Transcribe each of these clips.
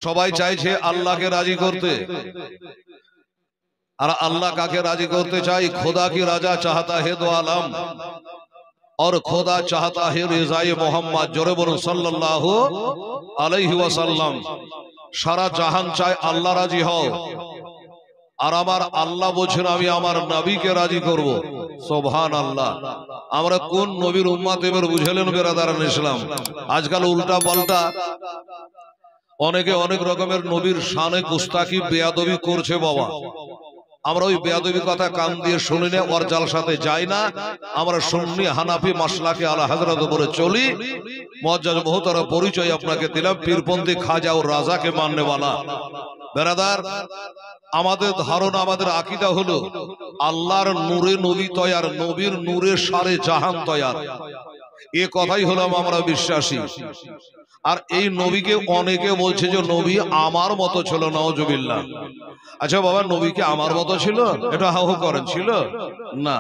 সবাই চাইছে আল্লাহকে রাজি করতে, আর अल्लाह काके राजी करते चाहे? खुदा की राजा चाहता है दो आलम और खुदा चाहता है रिज़ाए मोहम्मद जोरे बोलो सल्लल्लाहु अलैहि वसल्लम। सारा जहान चाहे अल्लाह राजी हो, और आमार अल्लाह बोलेन आमी आमार नबी के राजी करब। सुभान अल्लाह। आमरा कोन नबीर उम्मत एबार बुझलेन बेरादारान इस्लाम? आजकल उल्टा पाल्टा अनेके अनेक रकमेर नबीर शाने गुस्ताखी बेयादबी करछे बाबा। আমরা ওই বেয়াদবি কথা কান দিয়ে শুনি না, ওর জালসাতে যাই না। আমরা সুন্নি হানাফি মাসলাকে আলা হযরত বলে চলি। মুআজ্জাজ মুহতারাম পরিচয় আপনাকে দিলাম, পীরপন্থী খাজা ও রাজাকে মাননে वाला। বেরাদার, আমাদের ধারণা, আমাদের আকীদা হলো আল্লাহর নূরে নবী তৈয়ার, নবীর নূরে সারে জাহান তৈয়ার। এই কথাই হলো আমরা বিশ্বাসী। আর এই নবীকে অনেকে বলছে যে নবী আমার মতো ছিল, নাউজুবিল্লাহ। আচ্ছা বাবা, নবী কি আমার মতো ছিল? এটা হাহু করেন, ছিল না।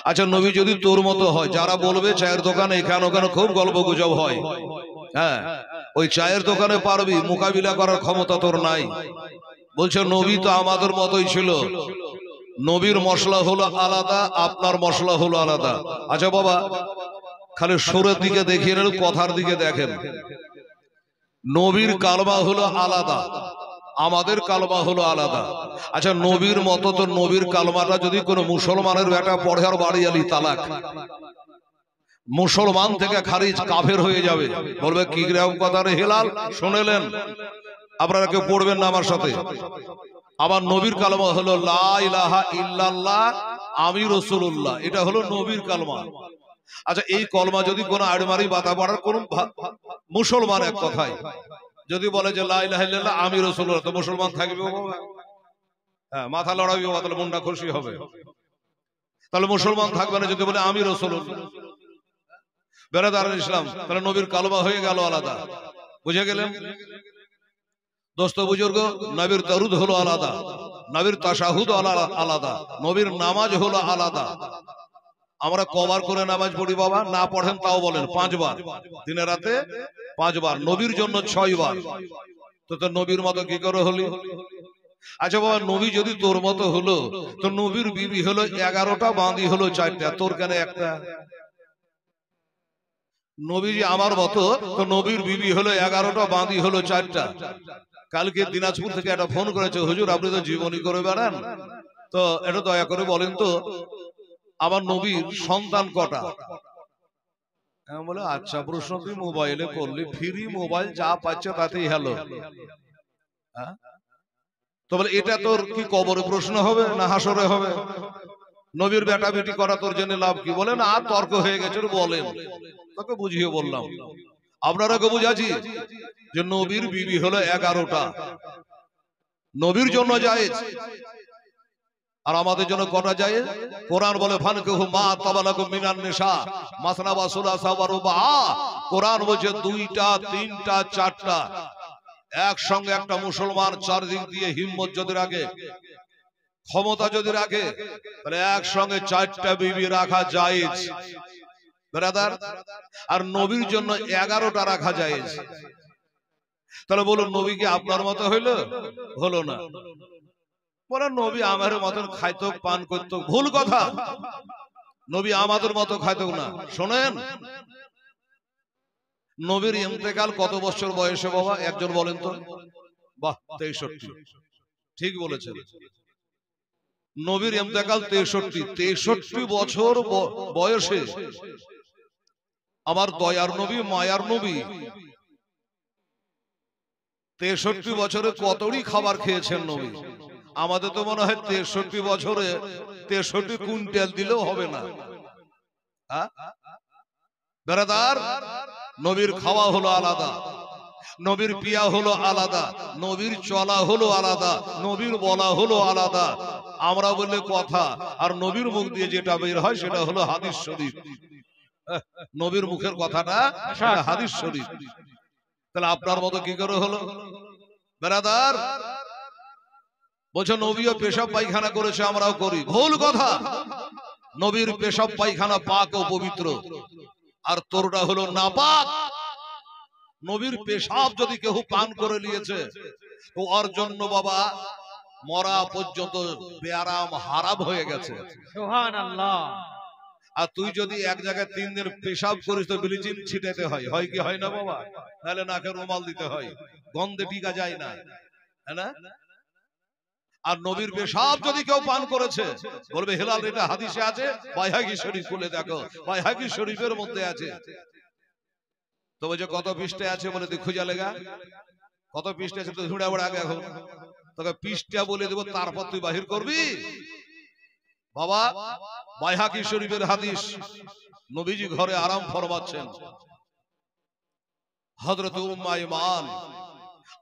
আচ্ছা নবী যদি তোর মতো হয়, যারা বলবে চায়ের দোকানে এখানে ওখানে খুব গল্প গুজব হয়, হ্যাঁ, ওই চায়ের দোকানে পারবি, মোকাবিলা করার ক্ষমতা তোর নাই। বলছে নবী তো আমাদের মতোই ছিল, নবীর মশলা হলো আলাদা, আপনার মশলা হলো আলাদা। আচ্ছা বাবা, খালি সুরের দিকে দেখিয়ে নেন, কথার দিকে দেখেন। নবীর কালমা হলো আলাদা, আমাদের কালমা হলো আলাদা। আচ্ছা নবীর মতো তো নবীর কালমাটা যদি কোনো মুসলমানের বেটা পড়ে আর বাড়ি আলি তালাক, মুসলমান থেকে খারিজ, কাফের হয়ে যাবে। বলবে কি গ্রাম কথা রে হেলাল, শুনেলেন? আপনারা কেউ পড়বেন না আমার সাথে। আমার নবীর কালমা হলো লা ইলাহা ইল্লাল্লাহ আমি রাসূলুল্লাহ, এটা হলো নবীর কালমা। আচ্ছা এই কলমা যদি কোনো আড়মারি বাতা পড়ার কোন মুসলমান এক কথায় যদি বলে যে লা ইলাহা ইল্লাল্লাহ আমি রাসূলুল্লাহ, তো মুসলমান থাকবে বাবা? হ্যাঁ, মাথা লড়াবি বাবা, তাহলে মনটা খুশি হবে। তাহলে মুসলমান থাকবে না যদি বলে আমি রাসূলুল্লাহ। বেরাদারান ইসলাম, তাহলে নবীর কালমা হয়ে গেল আলাদা। বুঝে গেলেন দোস্ত বুজুর্গ? নবীর দরুদ হলো আলাদা, নবীর তাশাহুদ আলাদা, নবীর নামাজ হলো আলাদা। আমরা কবার করে নামাজ পড়ি বাবা? না পড়েন তাও বলেন 5 বার, দিনে রাতে 5 বার, নবীর জন্য 6 বার। তো নবীর মতো কি করে হলি? আচ্ছা বাবা, নবী যদি তোর মতো হলো, তো নবীর বিবি হলো 11টা, বাঁধি হলো 4টা, তোর কেন একটা? নবী যে আমার মতো, তো নবীর বিবি হলো 11টা, বাঁধি হলো 4টা। কালকে দিনাজপুর থেকে একটা ফোন করেছে, হুজুর আপনি তো জীবনী করে বেড়ান, তো এটা দয়া করে বলেন তো আমার নবীর সন্তান কটা? বলে আচ্ছা প্রশ্ন তুই মোবাইলে করলি, ফ্রি মোবাইল যা পাচ্ছে তাতেই হ্যালো। তো বলে এটা তোর কি কবরে প্রশ্ন হবে না হাসরে হবে? নবীর বেটা বেটি করা তোর জন্য লাভ কি? বলে না, তর্ক হয়ে গেছে, বলেন। তোকে বুঝিয়ে বললাম, আপনারা কে বুঝাচ্ছি যে নবীর বিবি হলো 11টা, নবীর জন্য জায়েজ। আর আমাদের জন্য কটা জায়েজ? কোরআন বলে ফানকিহু মা তাবালাকুম মিনান নিসা মাসনা ওয়া সুলাসা ওয়া রুবা। কোরআন বলছে 2টা 3টা 4টা, একসঙ্গে একটা মুসলমান চারদিক দিয়ে হিম্মত যদি রাখে, ক্ষমতা যদি রাখে, তাহলে একসঙ্গে 4টা বিবি রাখা জায়েজ ব্রাদার। আর নবীর জন্য 11টা রাখা জায়েজ। তাহলে বলুন নবী কি আপনার মতো হইলো? হলো না। বলে নবী আমার মতন খাইতো, পান করতো, ভুল কথা। নবী আমাদের মতো খাইতো না। শোনেন, নবীর ইন্তেকাল কত বছর বয়সে বাবা? একজন বলেন তো। বাহ, 63। ঠিক বলেছেন, নবীর ইন্তেকাল 63 বছর বয়সে। আমার দয়ার নবী, মায়ার নবী 63 বছরে কতই খাবার খেয়েছেন নবী। আমাদের তো মনে হয় 63 বছরে 63 কুইন্টাল দিলেও হবে না। বেরাদার, নবীর খাওয়া হলো আলাদা, নবীর পিয়া হলো আলাদা, নবীর চলা হলো আলাদা, নবীর বলা হলো আলাদা। আমরা বললে কথা, আর নবীর মুখ দিয়ে যেটা বের হয় সেটা হলো হাদিস শরীফ। নবীর মুখের কথাটা সেটা হাদিস শরীফ। তাহলে আপনার মতো কি করে হলো বেরাদার? বলছে নবীও পেশাব পায়খানা করেছে, আমরাও করি, ভুল কথা। নবীর পেশাব পায়খানা পাক ও পবিত্র, আর তোরটা হলো নাপাক। নবীর পেশাব যদি কেউ পান করে নিয়েছে তো ওর জন্য বাবা মরা পর্যন্ত বেয়ারাম হারাম হয়ে গেছে। সুবহানাল্লাহ। আর তুই যদি এক জায়গায় 3 দিন পেশাব করিস তো ব্লিচিং ছিটাতে হয়, হয় কি হয় না বাবা? নাহলে নাকে রুমাল দিতে হয়, গন্ধে টিকা যায় না, হ্যাঁ না? আর নবীর পেশাব যদি কেউ পান করেছে বলবে হেলাল এটা হাদিসে আছে, বাইহাকি শরীফ খুলে দেখো, বাইহাকি শরীফের মধ্যে আছে। তো বলছে কত পৃষ্ঠায় আছে বলে তুই খুঁজে লেগা, কত পৃষ্ঠা আছে তুই ঝুড়া বড় আগে এখন তোকে পৃষ্ঠা বলে দেবো, তারপর তুই বাহির করবি বাবা। বাইহাকি শরীফের হাদিস, নবীজি ঘরে আরাম ফরমাচ্ছেন, হযরত উম্মে ঈমান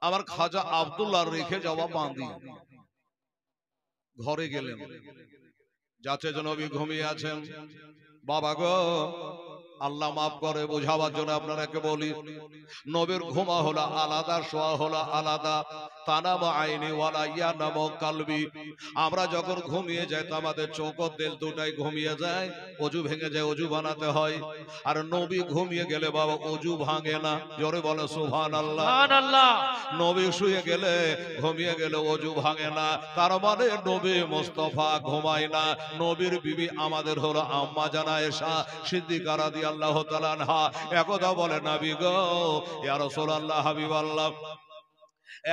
আমার খাজা আব্দুল্লাহ রেখে যাওয়া বাঁধি ঘরে গেলেন, যাতে নবী ঘুমিয়ে আছেন। বাবা গো আল্লাহ মাফ করে, বোঝাবার জন্য আপনারাকে বলি, নবীর ঘুমা হলো আলাদা, শোয়া হলো আলাদা। তানামা আইনি ওয়ালা ইয়ানামু কালবি, আমরা যখন ঘুমিয়ে যাই তো আমাদের চোখ ও দিল দুটাই ঘুমিয়ে যায়, ওযু ভেঙে যায়, ওযু বানাতে হয়। আর নবী ঘুমিয়ে গেলে বাবা ওযু ভাঙে না, জোরে বলে সুবহানাল্লাহ। সুবহানাল্লাহ। নবী শুয়ে গেলে ঘুমিয়ে গেলে ওযু ভাঙে না, তার মানে নবী মুস্তাফা ঘুমায় না। নবীর বিবি আমাদের হলো আম্মা জানা আয়েশা সিদ্দিকা রাদিয়াল্লাহু তাআলা আনহা, একদা বলে নবী গো ইয়া রাসূলুল্লাহ হাবিবাল্লাহ,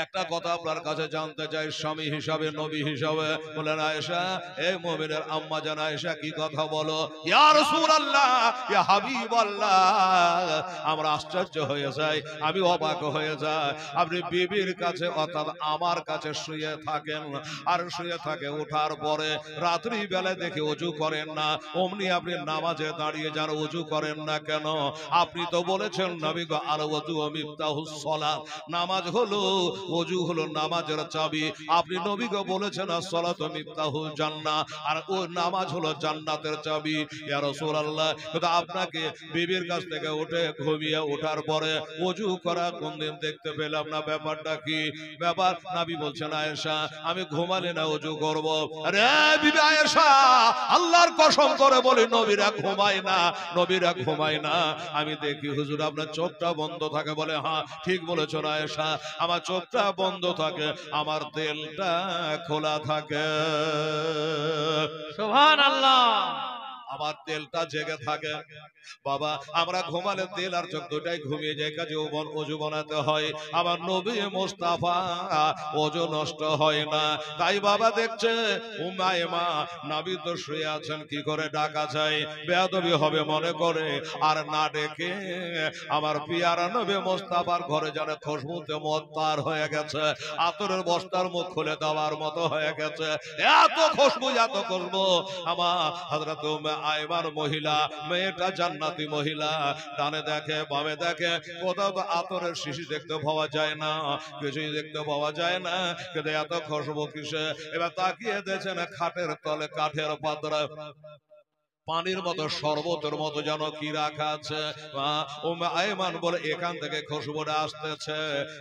একটা কথা আপনার কাছে জানতে চাই, স্বামী হিসাবে নবী হিসাবে। বলেন আয়েশা, এই মুমিনের আম্মা জান আয়েশা কি কথা বলো। ইয়া রাসূলুল্লাহ ইয়া হাবিবাল্লাহ, আমরা আশ্চর্য হয়ে যাই, আমি অবাক হয়ে যাই, আপনি বিবির কাছে অর্থাৎ আমার কাছে শুয়ে থাকেন, আর শুয়ে থাকে ওঠার পরে রাত্রি বেলা দেখে ওযু করেন না, অমনি আপনি নামাজে দাঁড়িয়ে যান, ওযু করেন না কেন? আপনি তো বলেছেন নবী গো আল ওযু মিফতাহুস সালাত, নামাজ হলো, ওযু হলো নামাজের চাবি। আপনি নবী গো বলেছেন as-সালাতু মিফতাহুল জান্নাহ, আর ও নামাজ হলো জান্নাতের চাবি। ইয়া রাসূলুল্লাহ, কিন্তু আপনাকে বিবির কাছ থেকে উঠে ঘুমিয়ে ওঠার পরে ওযু করা কোনদিন দেখতে পেলাম না, ব্যাপারটা কি? ব্যাপার নবী বলছেন আয়েশা আমি ঘুমালে না ওযু করব। আরে বিবি আয়েশা, আল্লাহর কসম করে বলি নবীরা ঘুমায় না, নবীরা ঘুমায় না। আমি দেখি হুজুর আপনার চোখটা বন্ধ থাকে। বলে হ্যাঁ ঠিক বলেছেন আয়েশা, আমার চোখটা বন্ধ থাকে, আমার দিলটা খোলা থাকে। সুবহানাল্লাহ। আমার তেলটা জেগে থাকে। বাবা আমরা ঘুমালে তেল আর চোখ দুটাই ঘুমিয়ে যায়, কাজে ওযু বানাতে হয়। আমার নবী মুস্তাফা ওযু নষ্ট হয় না। তাই বাবা দেখছে উম্মাইমা নবী তো শুয়ে আছেন, কি করে ডাকা যায়, বেয়াদবি হবে মনে করে, আর না ডেকে আমার পিয়ারা নবী মুস্তাফার ঘরে যেন খুশবুতে মত্তার হয়ে গেছে, আতরের বস্তার মুখ খুলে দেওয়ার মতো হয়ে গেছে, এত খুশবু, এত খুশবু। আমার হযরত উম্মে আইমার মহিলা, মেয়েটা জান্নাতি মহিলা, ডানে দেখে বামে দেখে, কোথাও তো আতরের শিশি দেখতে পাওয়া যায় না, কিছুই দেখতে পাওয়া যায় না, কিন্তু এত খুশবু কিসে? এবার তাকিয়ে দেখছেন খাটের তলে কাঠের পাতরা পানির মতো শরবতের মতো যেন কি রাখা আছে। উম্মে আইমান বলে এখান থেকে খুশবুটা আসতেছে,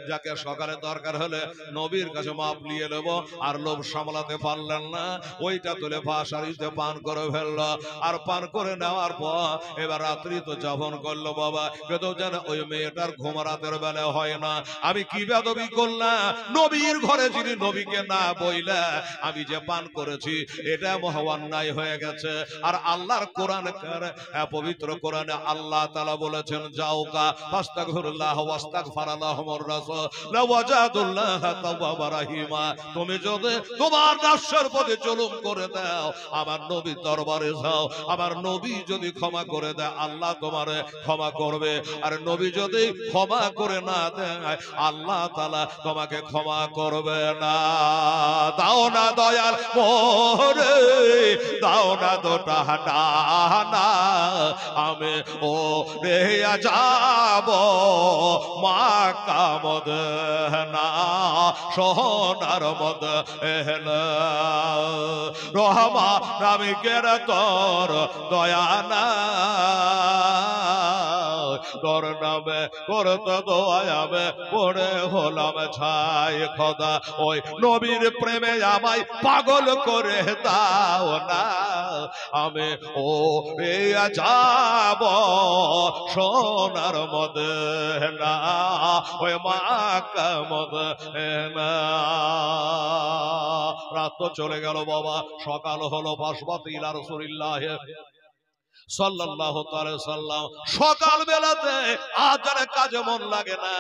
যাকে সকালে দরকার হলে নবীর কাছে মাপ নিয়ে নেব, আর লোভ সামলাতে পারলেন না, ওইটা তুলে ফাঁসারিতে পান করে ফেললো। আর পান করে নেওয়ার পর এবার রাত্রি তো যাপন করলো বাবা, কিন্তু যেন ওই মেয়েটার ঘুম রাতের বেলা হয় না। আমি কি বেয়াদবি করলাম, নবীর ঘরে যিনি নবীকে না বইলা আমি যে পান করেছি, এটা মহা অন্যায় হয়ে গেছে। আর আল্লাহর কোরআনে, পবিত্র কোরআনে আল্লাহ তাআলা বলেছেন যাওকা ফাস্তাগফিরুল্লাহ ওয়াস্তাগফারালাহুমুর রাসূল লাওয়াজাদুল্লাহা তাওয়াবার রাহিমা, তুমি যদি তোমার নফসের প্রতি জুলুম করে দাও আমার নবীর দরবারে যাও, আমার নবী যদি ক্ষমা করে দেয় আল্লাহ তোমারে ক্ষমা করবে, আর নবী যদি ক্ষমা করে না দেয় আল্লাহ তাআলা তোমাকে ক্ষমা করবে না। দাও না দয়াল মোরে, দাও না দুটা ডানা, আমি ও রে যাব মক্কা মদিনা, সোনার মদিনা, রহমা নামিকের তোর দয়া না, তোর নামে করতে দোয়াবে পড়ে হলাম ছাই খোদা ওই নবীর প্রেমে আমায় পাগল করে দাও না আমি ও রে যাব সোনার মদিনা ওই মাক্কা মদিনা রাত তো চলে গেল বাবা সকাল হলো বাসবাতি ইলা রাসূলিল্লাহ সাল্লাল্লাহু তাআলা সাল্লাম সকাল বেলাতে আজানের কাজে মন লাগে না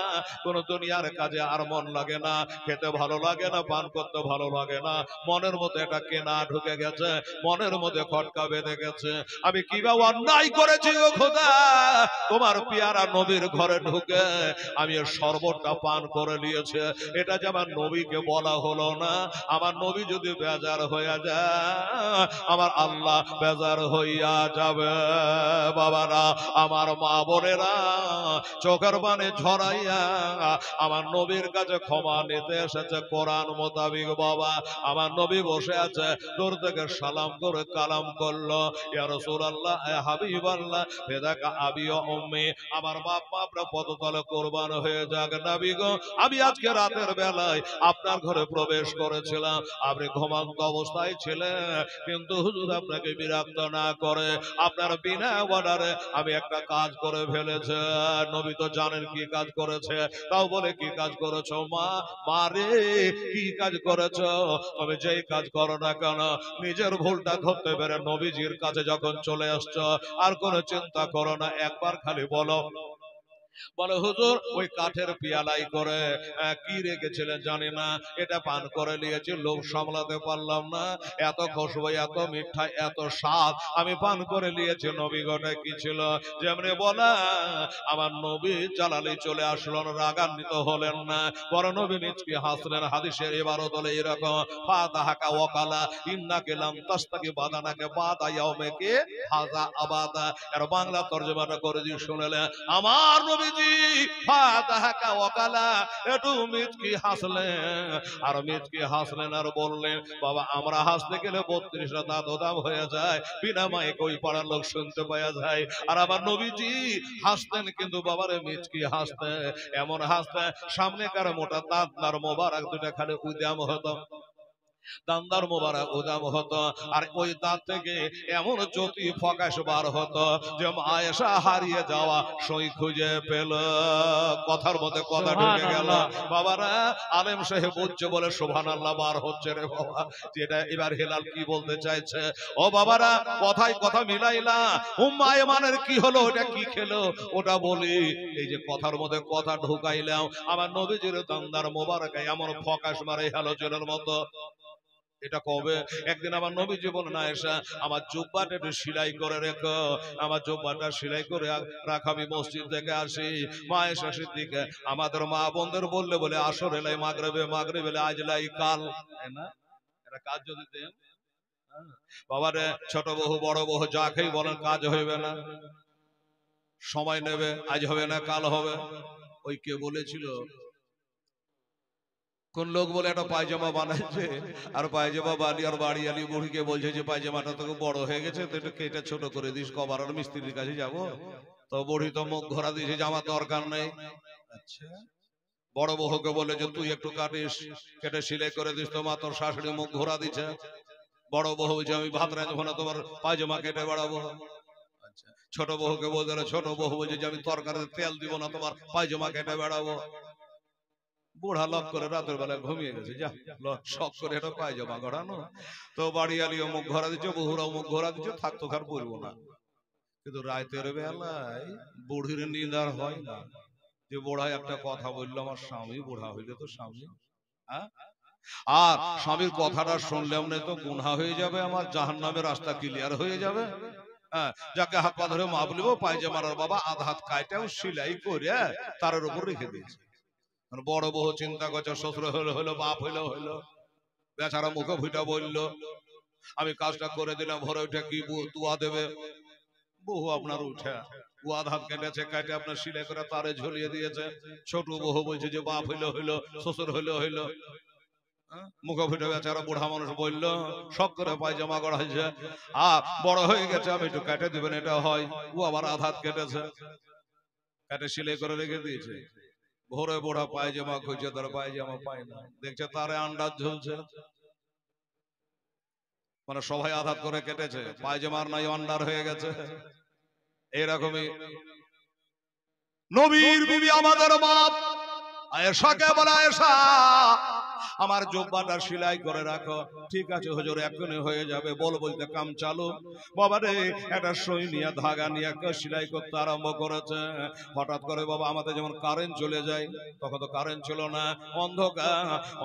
কোন দুনিয়ার কাজে আর মন লাগে না খেতে ভালো লাগে না পান করতে ভালো লাগে না মনের মধ্যে একটা কেনা ঢুকে গেছে মনের মধ্যে খটকা বেঁধে গেছে আমি কিভাবে অন্যায় করেছি গো খোদা তোমার পেয়ারা নবীর ঘরে ঢুকে আমি শরবতটা পান করে নিয়েছে এটা যে আমার নবীকে বলা হলো না আমার নবী যদি বেজার হয়ে যায় আমার আল্লাহ বেজার হইয়া যাবে বাবারা আমার মা বোনেরা চোখের পানি ঝরাইয়া আমার নবীর কাছে ক্ষমা নিতে এসেছে কোরআন মোতাবিক বাবা আমার নবী বসে আছে দূর থেকে সালাম করে কালাম করলো ইয়া রাসূলুল্লাহ ইয়া হাবিবাল্লাহ ফিদাকা আবি ওয়া উম্মি আমার বাপ মা আপনার পদতলে কুরবান হয়ে যাক নবী গো আমি আজকে রাতের বেলায় আপনার ঘরে প্রবেশ করেছিলাম আপনি ঘুমন্ত অবস্থায় ছিলেন কিন্তু হুজুর আপনাকে বিরক্ত না করে আপনার বিনা অর্ডারে আমি একটা কাজ করে ফেলেছে নবী তো জানেন কি কাজ করেছে তাও বলে কি কাজ করেছো মা মারে কি কাজ করেছো তবে যেই কাজ করো না কেন নিজের ভুলটা ধরতে পেরে নবীজির কাছে যখন চলে আসছো আর কোনো চিন্তা করো না একবার খালি বলো বলে হুজুর ওই কাঠের পিয়ালাই করে কি রেখেছিলেন জানি না এটা পান করে নিয়েছি লোভ সামলাতে পারলাম না এত খুশবু এত মিঠা এত স্বাদ আমি পান করে নিয়েছি নবী গোটা কি ছিল যেমনি বলা আমার নবী জালালি চলে আসলো রাগান্বিত হলেন না বড় নবী মিচকি হাসলেন হাদিসের ইবারত হলো এরকম ফাতাহাকা ওয়াকালা ইন্নাকা লাম তাস্তাকি বাদানাকে বাদা ইয়াউমিকে হাযা আবাদা এর বাংলা তরজমাটা করে দিয়ে শুনলেন আমার নবী ফাতাহাকা ওয়াকালা একটু মিচকি হাসলেন আর মিচকি হাসলেন আর বললেন বাবা আমরা হাসতে গেলে 32টা দাঁত দাম হয়ে যায় বিনা মাইকে ওই পাড়ার লোক শুনতে পাওয়া যায় আর আমার নবীজি হাসতেন কিন্তু বাবারে মিচকি হাসতে এমন হাসতে সামনে কার মোটা দাঁত আর মোবারক দুটা খালি উদ্যাম হতো দান্দার মোবারক উদাম হতো আর ওই দাঁত থেকে এমন জ্যোতি প্রকাশ বার হতো যে আয়েশা হারিয়ে যাওয়া সই খুঁজে পেল কথার মধ্যে কথা ঢুকে গেল বাবারা আলেম সাহেব বুঝছে বলে সুবহানাল্লাহ বার হচ্ছে রে বাবা যেটা এবার হেলাল কি বলতে চাইছে ও বাবারা কথায় কথা মিলাইলা উম্মা আয়মানের কি হলো ওটা কি খেলো ওটা বলি এই যে কথার মধ্যে কথা ঢুকাইলাম আমার নবীজির দান্দার মোবারক এমন প্রকাশ মারে হ্যালোজেনের মতো এটা কবে একদিন আমার নবী জীবন না এসে আমার জুব্বাটা একটু সেলাই করে রেখো আমার জুব্বাটা সেলাই করে রাখ আমি মসজিদ থেকে আসি মা এসে সিদ্দিকে আমাদের মা বোনদের বললে বলে আসর এলাই মাগরিবে মাগরিবে আজ লাই কাল না এটা কাজ যদি দেন বাবারে ছোট বহু বড় বহু যাকেই বলেন কাজ হইবে না সময় নেবে আজ হবে না কাল হবে ওই কে বলেছিল কোন লোক বলে একটা পায়জামা বানাইছে আর পায়জামা বানিয়ে আর বাড়ি আলি বুড়িকে বলছে যে পায়জামাটা তো বড় হয়ে গেছে তো এটা কেটে ছোট করে দিস কবার আর মিস্ত্রির কাছে যাবো তো বুড়ি তো মুখ ঘোরা দিয়েছে জামা দরকার নেই আচ্ছা বড় বহুকে বলে যে তুই একটু কাটিস কেটে সেলাই করে দিস তোমার তোর শাশুড়ি মুখ ঘোরা দিচ্ছে বড় বহু বলছে আমি ভাত রাঁধবো না তোমার পায়জামা কেটে বাড়াবো ছোট বহুকে বলতে ছোট বহু বলছে যে আমি তরকারিতে তেল দিব না তোমার পায়জামা কেটে বেড়াবো বুড়া লক করে রাতের বেলায় ঘুমিয়ে গেছে যা শখ করে এটা পায়জামা গড়ানো তো বাড়ি আলিও মুখ ঘোরা দিচ্ছে বহুরাও মুখ ঘোরা দিচ্ছে থাকতো খার পড়বো না কিন্তু রাতের বেলায় বুড়ির নিদার হয় না যে বুড়া একটা কথা বললো আমার স্বামী বুড়া হইলে তো স্বামী আর স্বামীর কথাটা শুনলাম না তো গুনাহ হয়ে যাবে আমার জাহান্নামের রাস্তা ক্লিয়ার হয়ে যাবে যাকে হাত পা ধরে মাপ লিব পায়জামার বাবা আধা হাত কাইটাও সেলাই করে তার উপর রেখে দিয়েছে বড় বহু চিন্তা করছে শ্বশুর হলো হলো বাপ হইলো হইলো বেচারা মুখে ভুইটা বললো আমি কাজটা করে দিলাম ভরে উঠে কি তুয়া দেবে বহু আপনার উঠে আধাত কেটেছে কেটে আপনার সিলাই করে তারে ঝুলিয়ে দিয়েছে ছোট বহু বলছে যে বাপ হইলো হইলো শ্বশুর হইলো হইলো মুখে ফুটে বেচারা বুড়া মানুষ বললো শখ করে পায়জামা গড়াইছে বড় হয়ে গেছে আমি একটু কেটে দিবেন এটা হয় ও আবার আধাত কেটেছে পেটে সেলাই করে রেখে দিয়েছে। ভোরে বোড়া পায়জামা খুঁজছে, তার পায়জামা পায় না, দেখছে তারে আন্ডার ঝুলছে, মানে সবাই আঘাত করে কেটেছে, পায়জামার নাই আন্ডার হয়ে গেছে। এইরকমই নবীর বিবি আমাদের বাপ আয়েশাকে বলে, আয়েশা আমার জুব্বাটা সেলাই করে রাখো। ঠিক আছে হুজুর, এখনই হয়ে যাবে। বল বলতে কাম চালু। বাবা রে, একটা সই নিয়ে ধাগা নিয়ে সেলাই করতে আরম্ভ করেছে। হঠাৎ করে বাবা আমাদের যেমন কারেন্ট চলে যায়, তখন তো কারেন্ট ছিল না,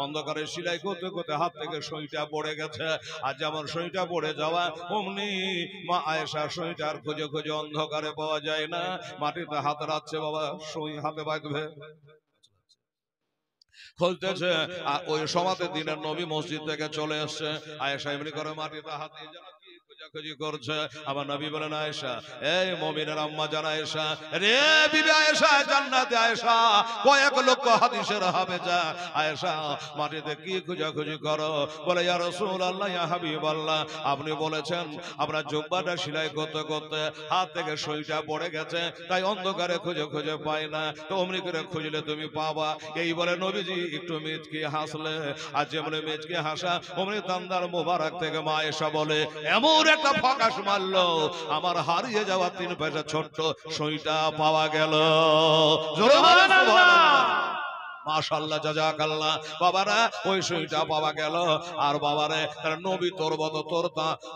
অন্ধকারে সেলাই করতে করতে হাত থেকে সইটা পড়ে গেছে। আর যেমন সইটা পড়ে যাওয়া অমনি মা আয়েশা সইটা আর খুঁজে খুঁজে অন্ধকারে পাওয়া যায় না, মাটিতে হাত রাখছে, বাবা সই হাতে বাঁধবে, খুলতেছে। আর ওই সমাতে দিনের নবী মসজিদ থেকে চলে এসছে। আয়েশা এমনি করে মাটিতে হাত দিয়ে যেন কি খোঁজাখুঁজি করছে। আমার নবী বলেন, আয়েশা, এই মুমিনের আম্মা জান আয়েশা, রে বিবি আয়েশা, জান্নাতে আয়েশা, কয়েক লক্ষ হাদিসের হাফেজা আয়েশা, মাটিতে কি খোঁজাখুঁজি করো? বলে, ইয়া রাসূলুল্লাহ, ইয়া হাবিবাল্লাহ, আপনি বলেছেন আমরা জুব্বাটা সেলাই করতে করতে হাত থেকে সইটা পড়ে গেছে, তাই অন্ধকারে খুঁজে খুঁজে পাই না, তো অমনি করে খুঁজলে তুমি পাবা। এই বলে নবীজি একটু মেচকে হাসলে, আর যেমন মেচকে হাসা অমনি দান্দার মোবারক থেকে মা আয়েশা বলে, এমন একটা ফকাশ মারলো, আমার হারিয়ে যাওয়া 3 পয়সা ছোট্ট সইটা পাওয়া গেল। জোরে বলেন সুবহানাল্লাহ, মাশাআল্লাহ, জাযাকাল্লাহ। বাবারা ওই সইটা পাওয়া গেল। আর বাবারে তার নবী তোর মতো, তোর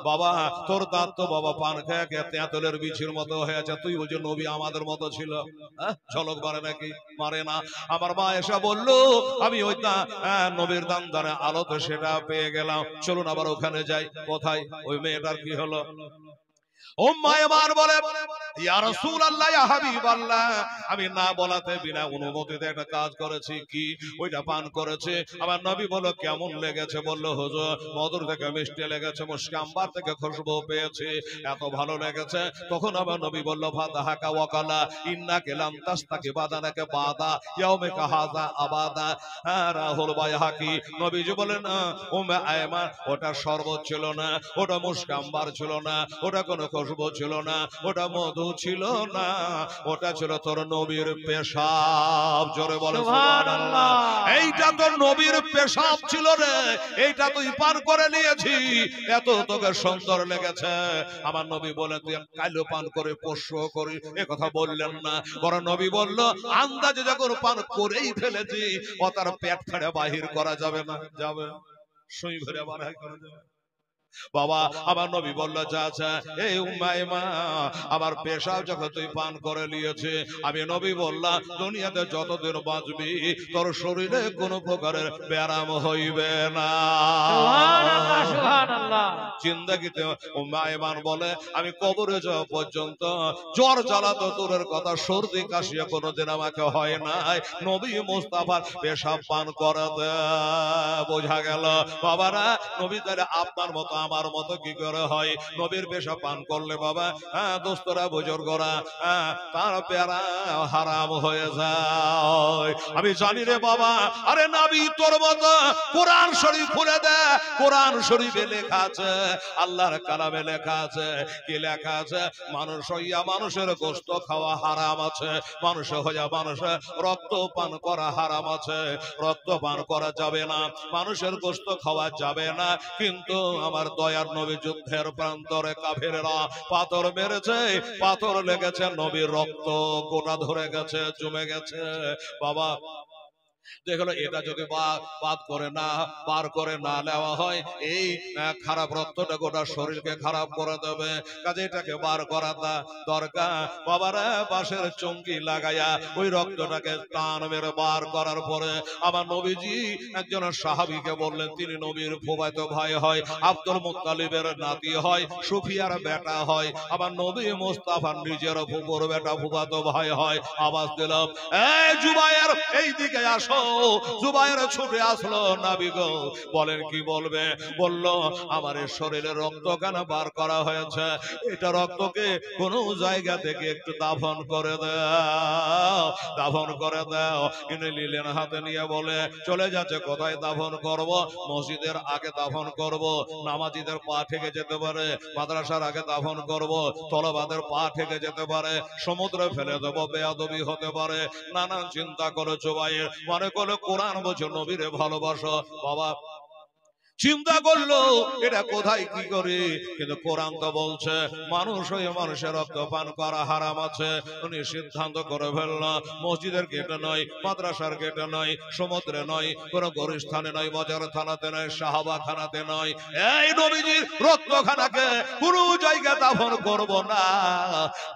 বাবা তোর দাঁত তো বাবা পান খেয়ে খেয়ে তেঁতুলের বিছির মতো হয়েছে, তুই বলছি নবী আমাদের মতো ছিল? ঝলক মারে নাকি? মারে না। আমার মা এসে বললো, আমি ওই নবীর দান্দারে আলোতে সেটা পেয়ে গেলাম, চলুন আবার ওখানে যাই। কোথায়? ওই মেয়েটার কি হলো? উম্মে আয়মান বলে, ইয়া রাসূলুল্লাহ, ইয়া হাবিবাল্লাহ, আমি না বলাতে বিনা অনুমতিতে একটা কাজ করেছি। কি? ওইটা পান করেছে। আমার নবী বলল, কেমন লেগেছে? বলল, হুজুর মধুর থেকে মিষ্টি লেগেছে, মুশক আম্বার থেকে খুশবু পেয়েছি, এত ভালো লেগেছে। তখন আমার নবী বলল, ফাদাহাকা ওয়াকালা ইন্নাকা লাম তাস্তাকি বাদানাকা বাদা ইয়াউমিকা হাযা আবাদা। রাহুল বাইহাকি। নবীজি বলেন, উম্মে আয়মান, ওটা শরবত ছিল না, ওটা মুশক আম্বার ছিল না, ওটা কোনো খুশবু ছিল না, ওটা মধু ছিল না, ওটা ছিল তোর নবীর পেশাব। জোরে বলো সুবহানাল্লাহ। এইটা তোর নবীর পেশাব ছিল রে, এইটা তুই পান করে নিয়েছি, এত তোকে সুন্দর লেগেছে। আমার নবী বলে, তুই কালো পান করে পোষ্য করি, এ কথা বললেন না, বরং নবী বলল, আন্দাজে যখন পান করেই ফেলেছি, ও তার পেট ফেড়ে বাহির করা যাবে না, যাবে সুই ভরে বাহির করা যাবে। বাবা আমার নবী বলল, যা যা, এই উম্মে আয়মান, আমার পেশাব যখন তুই পান করে নিয়েছে, আমি নবী বললাম, দুনিয়াতে যতদিন বাঁচবি তোর শরীরে কোনো প্রকারের ব্যারাম হইবে না। সুবহানাল্লাহ, সুবহানাল্লাহ। জিন্দেগিতে উম্মে আয়মান বলে, আমি কবরে যাওয়া পর্যন্ত জ্বর জ্বালা তো দূরের কথা, সর্দি কাশিয়া কোনোদিন আমাকে হয় নাই, নবী মুস্তাফার পেশাব পান করাতে। বোঝা গেল বাবারা, নবী তাহলে আপনার মতো আমার মতো কি করে হয়? নবীর পেশাব পান করলে বাবা, দোস্তরা বুজুর্গরা, তার পেয়ারা হারাম হয়ে যায়। আমি জানি রে বাবা, আরে নবী তোর মতো কোরআন শরীফ খুলে দে, কোরআন শরীফে লেখা আছে, আল্লাহর কালামে লেখা আছে, কি লেখা আছে? মানুষ হইয়া মানুষের গোশত খাওয়া হারাম আছে, মানুষ হইয়া মানুষের রক্ত পান করা হারাম আছে, রক্ত পান করা যাবে না, মানুষের গোশত খাওয়া যাবে না। কিন্তু আমার দয়ার নবী যুদ্ধের প্রান্তরে কাফেররা পাথর মেরেছে, পাথর লেগেছে, নবীর রক্ত গোটা ধরে গেছে, জমে গেছে। বাবা দেখলো, এটা যদি বাদ করে না, বার করে না নেওয়া হয়, এই খারাপ রক্তটা গোটা শরীরকে খারাপ করে দেবে, কাজে এটাকে বার করা দরকার। বাবারা বাঁশের চঙ্গি লাগাইয়া ওই রক্তটাকে টান মেরে বার করার পরে আমার নবীজি একজন সাহাবীকে বললেন, তিনি নবীর ফুফাতো ভাই হয়, আব্দুল মুত্তালিবের নাতি হয়, সুফিয়ার বেটা হয়, আমার নবী মুস্তাফার নিজের ফুফুর বেটা ফুফাতো ভাই হয়। আওয়াজ দিলাম, এই জুবায়ের, এই দিকে আসো, আসো। জুবাইর ছুটে আসলো, নবী গো বলেন কি বলবে? বলল আমার শরীরে রক্ত কেন বার করা হয়েছে, এটা রক্তকে কোন জায়গা থেকে একটু দাফন করে দাও, দাফন করে দাও। ইনি নিলেন হাতে নিয়ে, বলে চলে যাচ্ছে কোথায় দাফন করব? মসজিদের আগে দাফন করব, নামাজিদের পা ঠেকে যেতে পারে, মাদ্রাসার আগে দাফন করব, তলবাদের পা ঠেকে যেতে পারে, সমুদ্রে ফেলে দেবো, বেয়াদবি হতে পারে। নানান চিন্তা করে জুবাইর, মনে করলো কোরআন বলছে নবীরে ভালোবাসো। বাবা চিন্তা করলো এটা কোথায় কি করি, কিন্তু কোরআন তো বলছে মানুষ হয়ে মানুষের রক্ত পান করা হারাম আছে। উনি সিদ্ধান্ত করে ফেলল মসজিদের গেটে নয়, মাদ্রাসার গেটে নয়, সমুদ্রে নয়, কোন গরিস্থানে নয়, বাজার থানাতে নয়, সাহাবা খানাতে নয়, এই নবীজির রক্তখানাকে কোনো জায়গা দাফন করব না,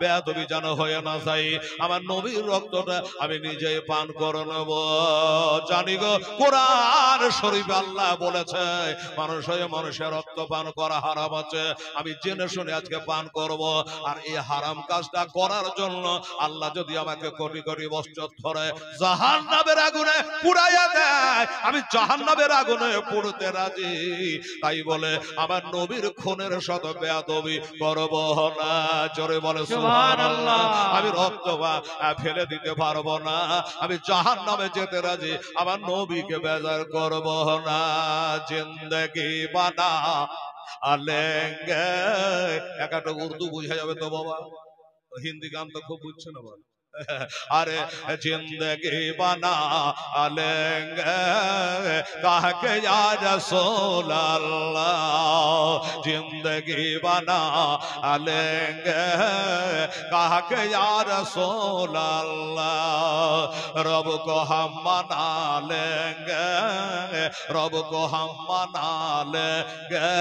বেয়াদবি যেন হয়ে না যায়। আমার নবীর রক্তটা আমি নিজেই পান করে নেব। জানি গো কোরআন শরীফ আল্লাহ বলেছে মানুষ হয়ে মানুষের রক্ত পান করা হারাম আছে, আমি জেনে শুনে আজকে পান করব। আর এই হারাম কাজটা করার জন্য আল্লাহ যদি আমাকে কোটি কোটি বছর ধরে জাহান্নামের আগুনে পুড়াইয়া দেয়, আমি জাহান্নামের আগুনে পুড়তে রাজি। তাই বলে আমার নবীর খুনের শত বেয়াদবি করব না। জোরে বলে সুবহানাল্লাহ। আমি রক্ত ফেলে দিতে পারবো না, আমি জাহান্নামে যেতে রাজি, আমার নবীকে বেজার করব না। জিন্দগি বানা আলেঙ্গে, একটা উর্দু বুঝা যাবে তো বাবা, হিন্দি গান তো খুব বুঝছে না বাবা। अरे जिंदगी बना लेंगे कह के या रसूल अल्लाह, जिंदगी बना लेंगे कह के या रसूल अल्लाह, रब को हम मना लेंगे, रब को हम मना लेंगे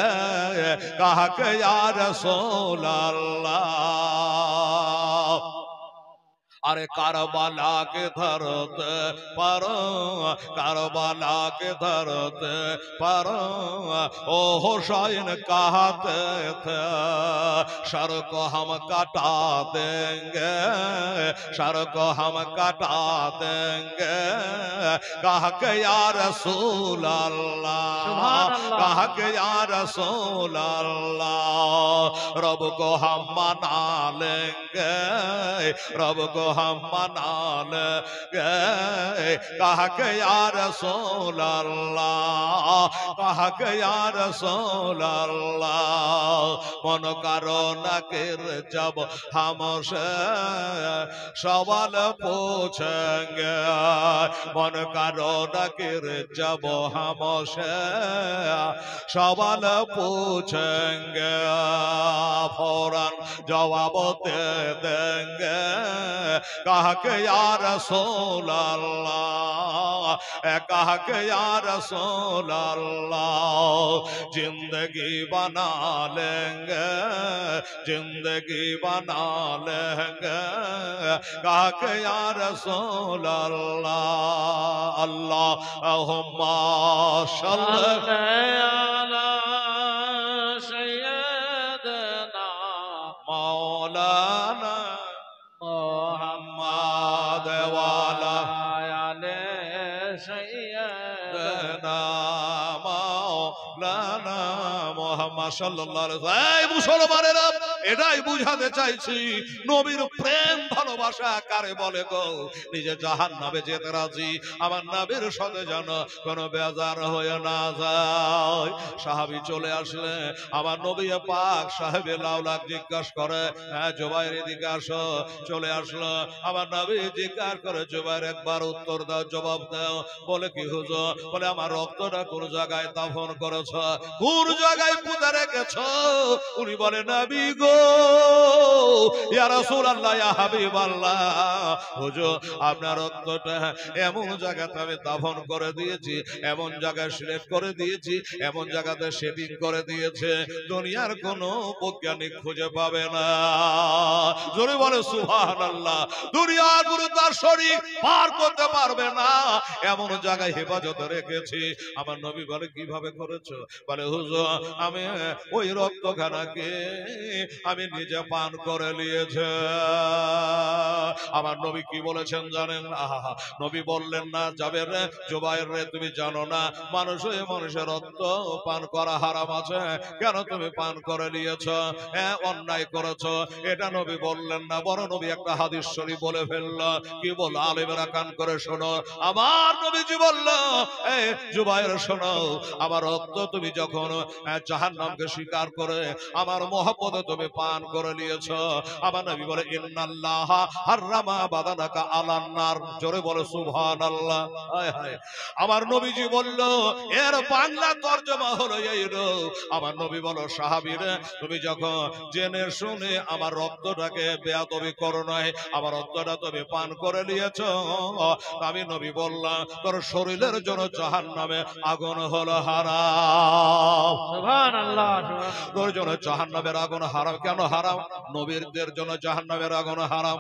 कह के या रसूल अल्लाह। अरे करबला के धरते पर, करबला के धरते पर ओ हुसैन कहते थे सर को हम कटा देंगे, सर को हम कटा देंगे कह के या रसूल अल्लाह, कह के या रसूल अल्लाह, रब को हम मना लेंगे, रब को हम मना लेंगे कह के या रसूल अल्लाह, कह के या रसूल अल्लाह। मन करो नकीर जब हमसे सवाल पूछेंगे, मन करो नकीर जब हमसे सवाल पूछेंगे, फौरन जवाब दे देंगे कह के या रसूल अल्लाह, कह के या रसूल अल्लाह। जिंदगी बना लेंगे, जिंदगी बना लेंगे कह के या रसूल अल्लाह। अल्लाहुम्मा सल्ली अला सय्यदना मौलाना मोहम्मद वाला आले सय्यदना मौलाना मोहम्मद সাল্লাল্লাহু আলাইহি ওয়াসাল্লাম। এই মুসলমানেরা এটাই বুঝাতে চাইছি নবীর প্রেম ভালোবাসা কারে বলে গো, নিজে জাহান্নামে যেতে রাজি, আমার নবীর সাথে যেন কোনো বেজার হয়ে না যায়। সাহাবী চলে আসলে আমার নবী পাক সাহেবে লাউলাক জিজ্ঞাসা করে, হ্যাঁ জুবাইর এদিকে আসো। চলে আসলো আমার নবী জিজ্ঞাসা করে, জুবাইর একবার উত্তর দাও, জবাব দাও। বলে কি হুজুর? বলে আমার রক্তটা কোন জায়গায় দাফন করেছ, কোন জায়গায় পুঁতে রেখেছ? উনি বলে নবী গো, ইয়া রাসূলুল্লাহ, ইয়া হাবিবাল্লাহ, হুজুর আপনার রক্তটা এমন জায়গাতে আমি দাফন করে দিয়েছি, এমন জায়গায় সিলেক্ট করে দিয়েছি, এমন জায়গাতে সেটিং করে দিয়েছে দুনিয়ার কোনো বৈজ্ঞানিক খুঁজে পাবে না। জোরে বলে সুবহানাল্লাহ। দুনিয়ার কোনো দার্শনিক পার করতে পারবে না, এমন জায়গায় হেফাজতে রেখেছি। আমার নবী বলে কিভাবে করেছো? বলে হুজুর আমি ওই রক্তখানাকে আমি নিজে পান করে নিয়েছে। আমার নবী কি বলেছেন জানেন? আহা, নবী বললেন না যাবে রে জুবাইর রে, তুমি জানো না মানুষ হয়ে মানুষের রক্ত পান করা হারাম আছে, কেন তুমি পান করে নিয়েছ? হ্যাঁ, অন্যায় করেছ। এটা নবী বললেন না, বড় নবী একটা হাদিস শরীফ বলে ফেলল। কি বল? আলেমেরা কান করে শোনো। আমার নবীজি বলল, এই জুবাইর শোনো, আমার রক্ত তুমি যখন জাহান্নামকে স্বীকার করে আমার মহব্বতে তুমি পান করে নিয়েছ। আমার নবী বলে ইন্নাল্লাহ হারামা বাদানাকা আলান নার। জোরে বলে সুবহানাল্লাহ। হায় হায়। আমার নবীজি বলল, এর বাংলা তরজমা হলো এই রে। আমার নবী বলো, সাহাবীরা তুমি যখন জেনে শুনে আমার রক্তটাকে বেয়াদবি করো নাই, আমার রক্তটা তুমি পান করে নিয়েছো, আমি নবী বললাম তোর শরীরের জন্য জাহান্নামে আগুন হলো হারাম। সুবহানাল্লাহ। তোর জন্য জাহান্নামের আগুন হারাম। কেন হারাম? নবীদের জন্য জাহান্নামের আগুন হারাম।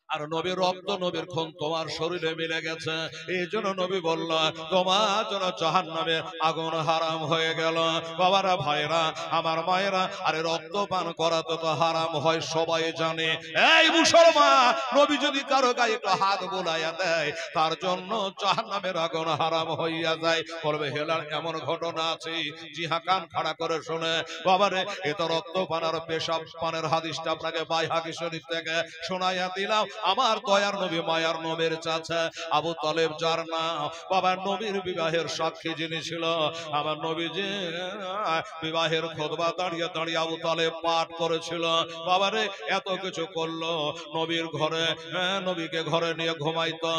আর নবীর রক্ত, নবীর খুন তোমার শরীরে মিলে গেছে, এই জন্য নবী বলল তোমার জন্য জাহান্নামে আগুন হারাম হয়ে গেল। বাবারা, ভাইরা, আমার মায়েরা, আরে রক্ত পান করা তো হারাম হয় সবাই জানে। এই মুসলমান, নবী যদি কারো গায়ে একটু হাত বোলাইয়া দেয় তার জন্য জাহান্নামের আগুন হারাম হইয়া যায়। বলবে হেলার এমন ঘটনা আছে? জি হ্যাঁ, কান খাড়া করে শুনে। বাবারে, এ তো রক্ত পান আর পেশাব পানের হাদিসটা আপনাকে বাইহাকী শরীফ থেকে শোনাইয়া দিলাম। আমার দয়ার নবী মায়ার নবীর চাচা আবু তালেব, যার নাম বাবার নবীর বিবাহের সাক্ষী যিনি ছিল, আমার নবীজি বিবাহের খুতবা দাঁড়িয়ে দাঁড়িয়ে আবু তালেব পাঠ করেছিল। বাবারে, এত কিছু করলো, নবীর ঘরে নবীকে ঘরে নিয়ে ঘুমাইতো।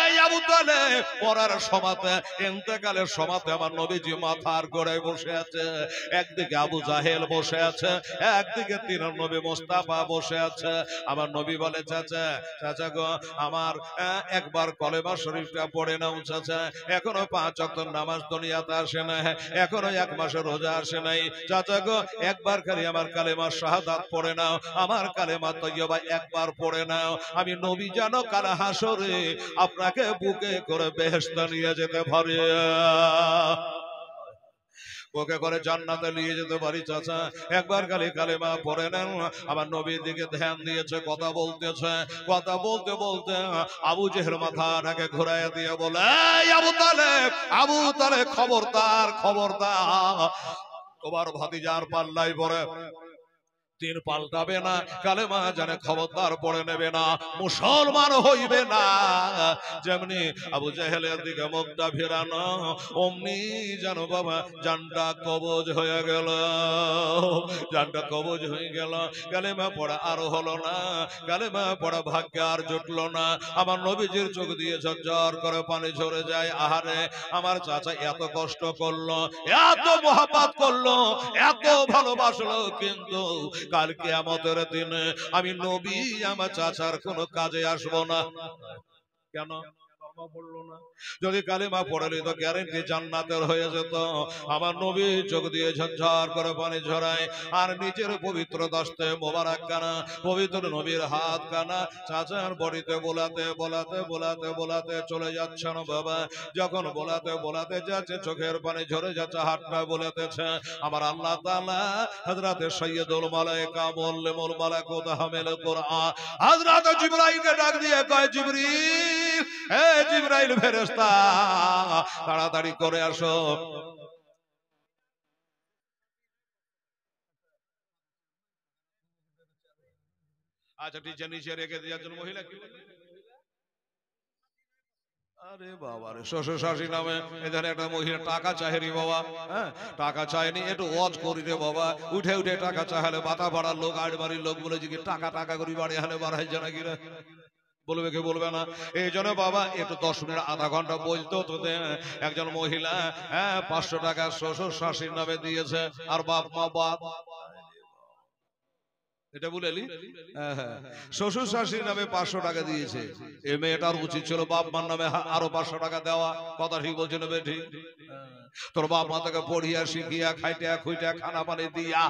এই আবু তালেব পড়ার সমাতে, ইন্তেকালের সমাতে আমার নবীজি মাথার গোড়ায় বসে আছে, একদিকে আবু জাহেল বসে আছে, একদিকে তিন নবী মোস্তাফা বসে আছে। আমার নবী বলে, চাচা চাচা গো, আমার একবার কলেমা শরীফটা পড়ে নাও চাচা, এখনো 5 ওয়াক্ত নামাজ দুনিয়াতে আসে না, এখনো 1 মাসের রোজা আসে নাই। চাচা গো, একবার খালি আমার কালেমা শাহাদাত পড়ে নাও, আমার কালেমা তৈয়বা একবার পড়ে নাও, আমি নবী জানো কাল হাসরে আপনাকে বুকে করে বেহেশতে নিয়ে যেতে পারি, ওকে করে জান্নাতে নিয়ে যেতে পারি। চাচা একবার খালি কালেমা পড়ে নেন। আমার নবীর দিকে ধ্যান দিয়েছে, কথা বলতেছে, কথা বলতে বলতে আবু জেহেল মাথাটাকে ঘুরাইয়া দিয়ে বলে, এই আবু তালেব, আবু তালেব, খবরদার খবরদার, তোমার ভাতিজার পাল্লাই পড়ে দিন পাল্টাবে না, কালেমা জানে খবরদার পড়ে নেবে না, মুসলমান হইবে না। যেমনি আবু জাহেলের দিকে মুখটা ফেরানো, অমনি জানো বাবা জানটা কবজ হয়ে গেল, জানটা কবজ হয়ে গেল। কালেমা পড়া আর হলো না, কালেমা পড়া ভাগ্যে আর জুটল না। আমার নবীজির চোখ দিয়ে ঝরঝর করে পানি ঝরে যায়। আহারে, আমার চাচা এত কষ্ট করলো, এত মহব্বত করলো, এত ভালোবাসলো, কিন্তু কাল কিয়ামতের দিনে আমি নবী আমার চাচার কোনো কাজে আসবো না। কেন? পড়লো না। যদি কালেমা পড়ে নিত গ্যারেন্টি জান্নাতের হয়ে যেত। আমার নবী চোখ দিয়ে ঝরঝর করে পানি ঝরায়, আর নিজের পবিত্র দস্তে মোবারক কানা, পবিত্র নবীর হাত কানা চাচার বডিতে বোলাতে বোলাতে বোলাতে বোলাতে চলে যাচ্ছেন বাবা। যখন বোলাতে বোলাতে যাচ্ছে, চোখের পানি ঝরে যাচ্ছে, হাতটা বোলাতেছে। আমার আল্লাহ তাআলা হযরতে সাইয়্যিদুল মালায়েকা মুআল্লিমুল মালাকুত হামিলুল কুরআন হযরত জিবরাইলকে ডাক দিয়ে কয়, জিবরিল, হে জিবরাইল ফেরেশতা, তাড়াতাড়ি করে আসো। আচ্ছা, টিচার নিচে রেখে দিয়ে একজন মহিলা কি, আরে বাবা রে, শ্বশুর শাশুড়ি নামে এখানে একটা মহিলা টাকা চাহেনি বাবা, হ্যাঁ টাকা চায়নি, একটু ওয়াজ করি রে বাবা, উঠে উঠে টাকা চাহালে বাতা পাড়ার লোক, আড় বাড়ির লোক বলে যে টাকা টাকা করি বাড়ি হালে বাড়াই জানা কিরা, বলবে কি বলবে না? এই জন্য বাবা একটু 10 মিনিট আধা ঘন্টা বলতো তো, একজন মহিলা 500 টাকা শ্বশুর শাশুড়ির নামে দিয়েছে, আর বাপ মা বাদ এটা বলেলি শ্বশুর শাশুড়ির নামে 500 টাকা দিয়েছে, এই মেয়েটার উচিত ছিল বাপ মার নামে আরো 500 টাকা দেওয়া। কথা ঠিক বলছে না বেঠি? তোর বাপ মা তাকে পড়িয়া শিখিয়া খাইটা খুইটা খানা পানি দিয়া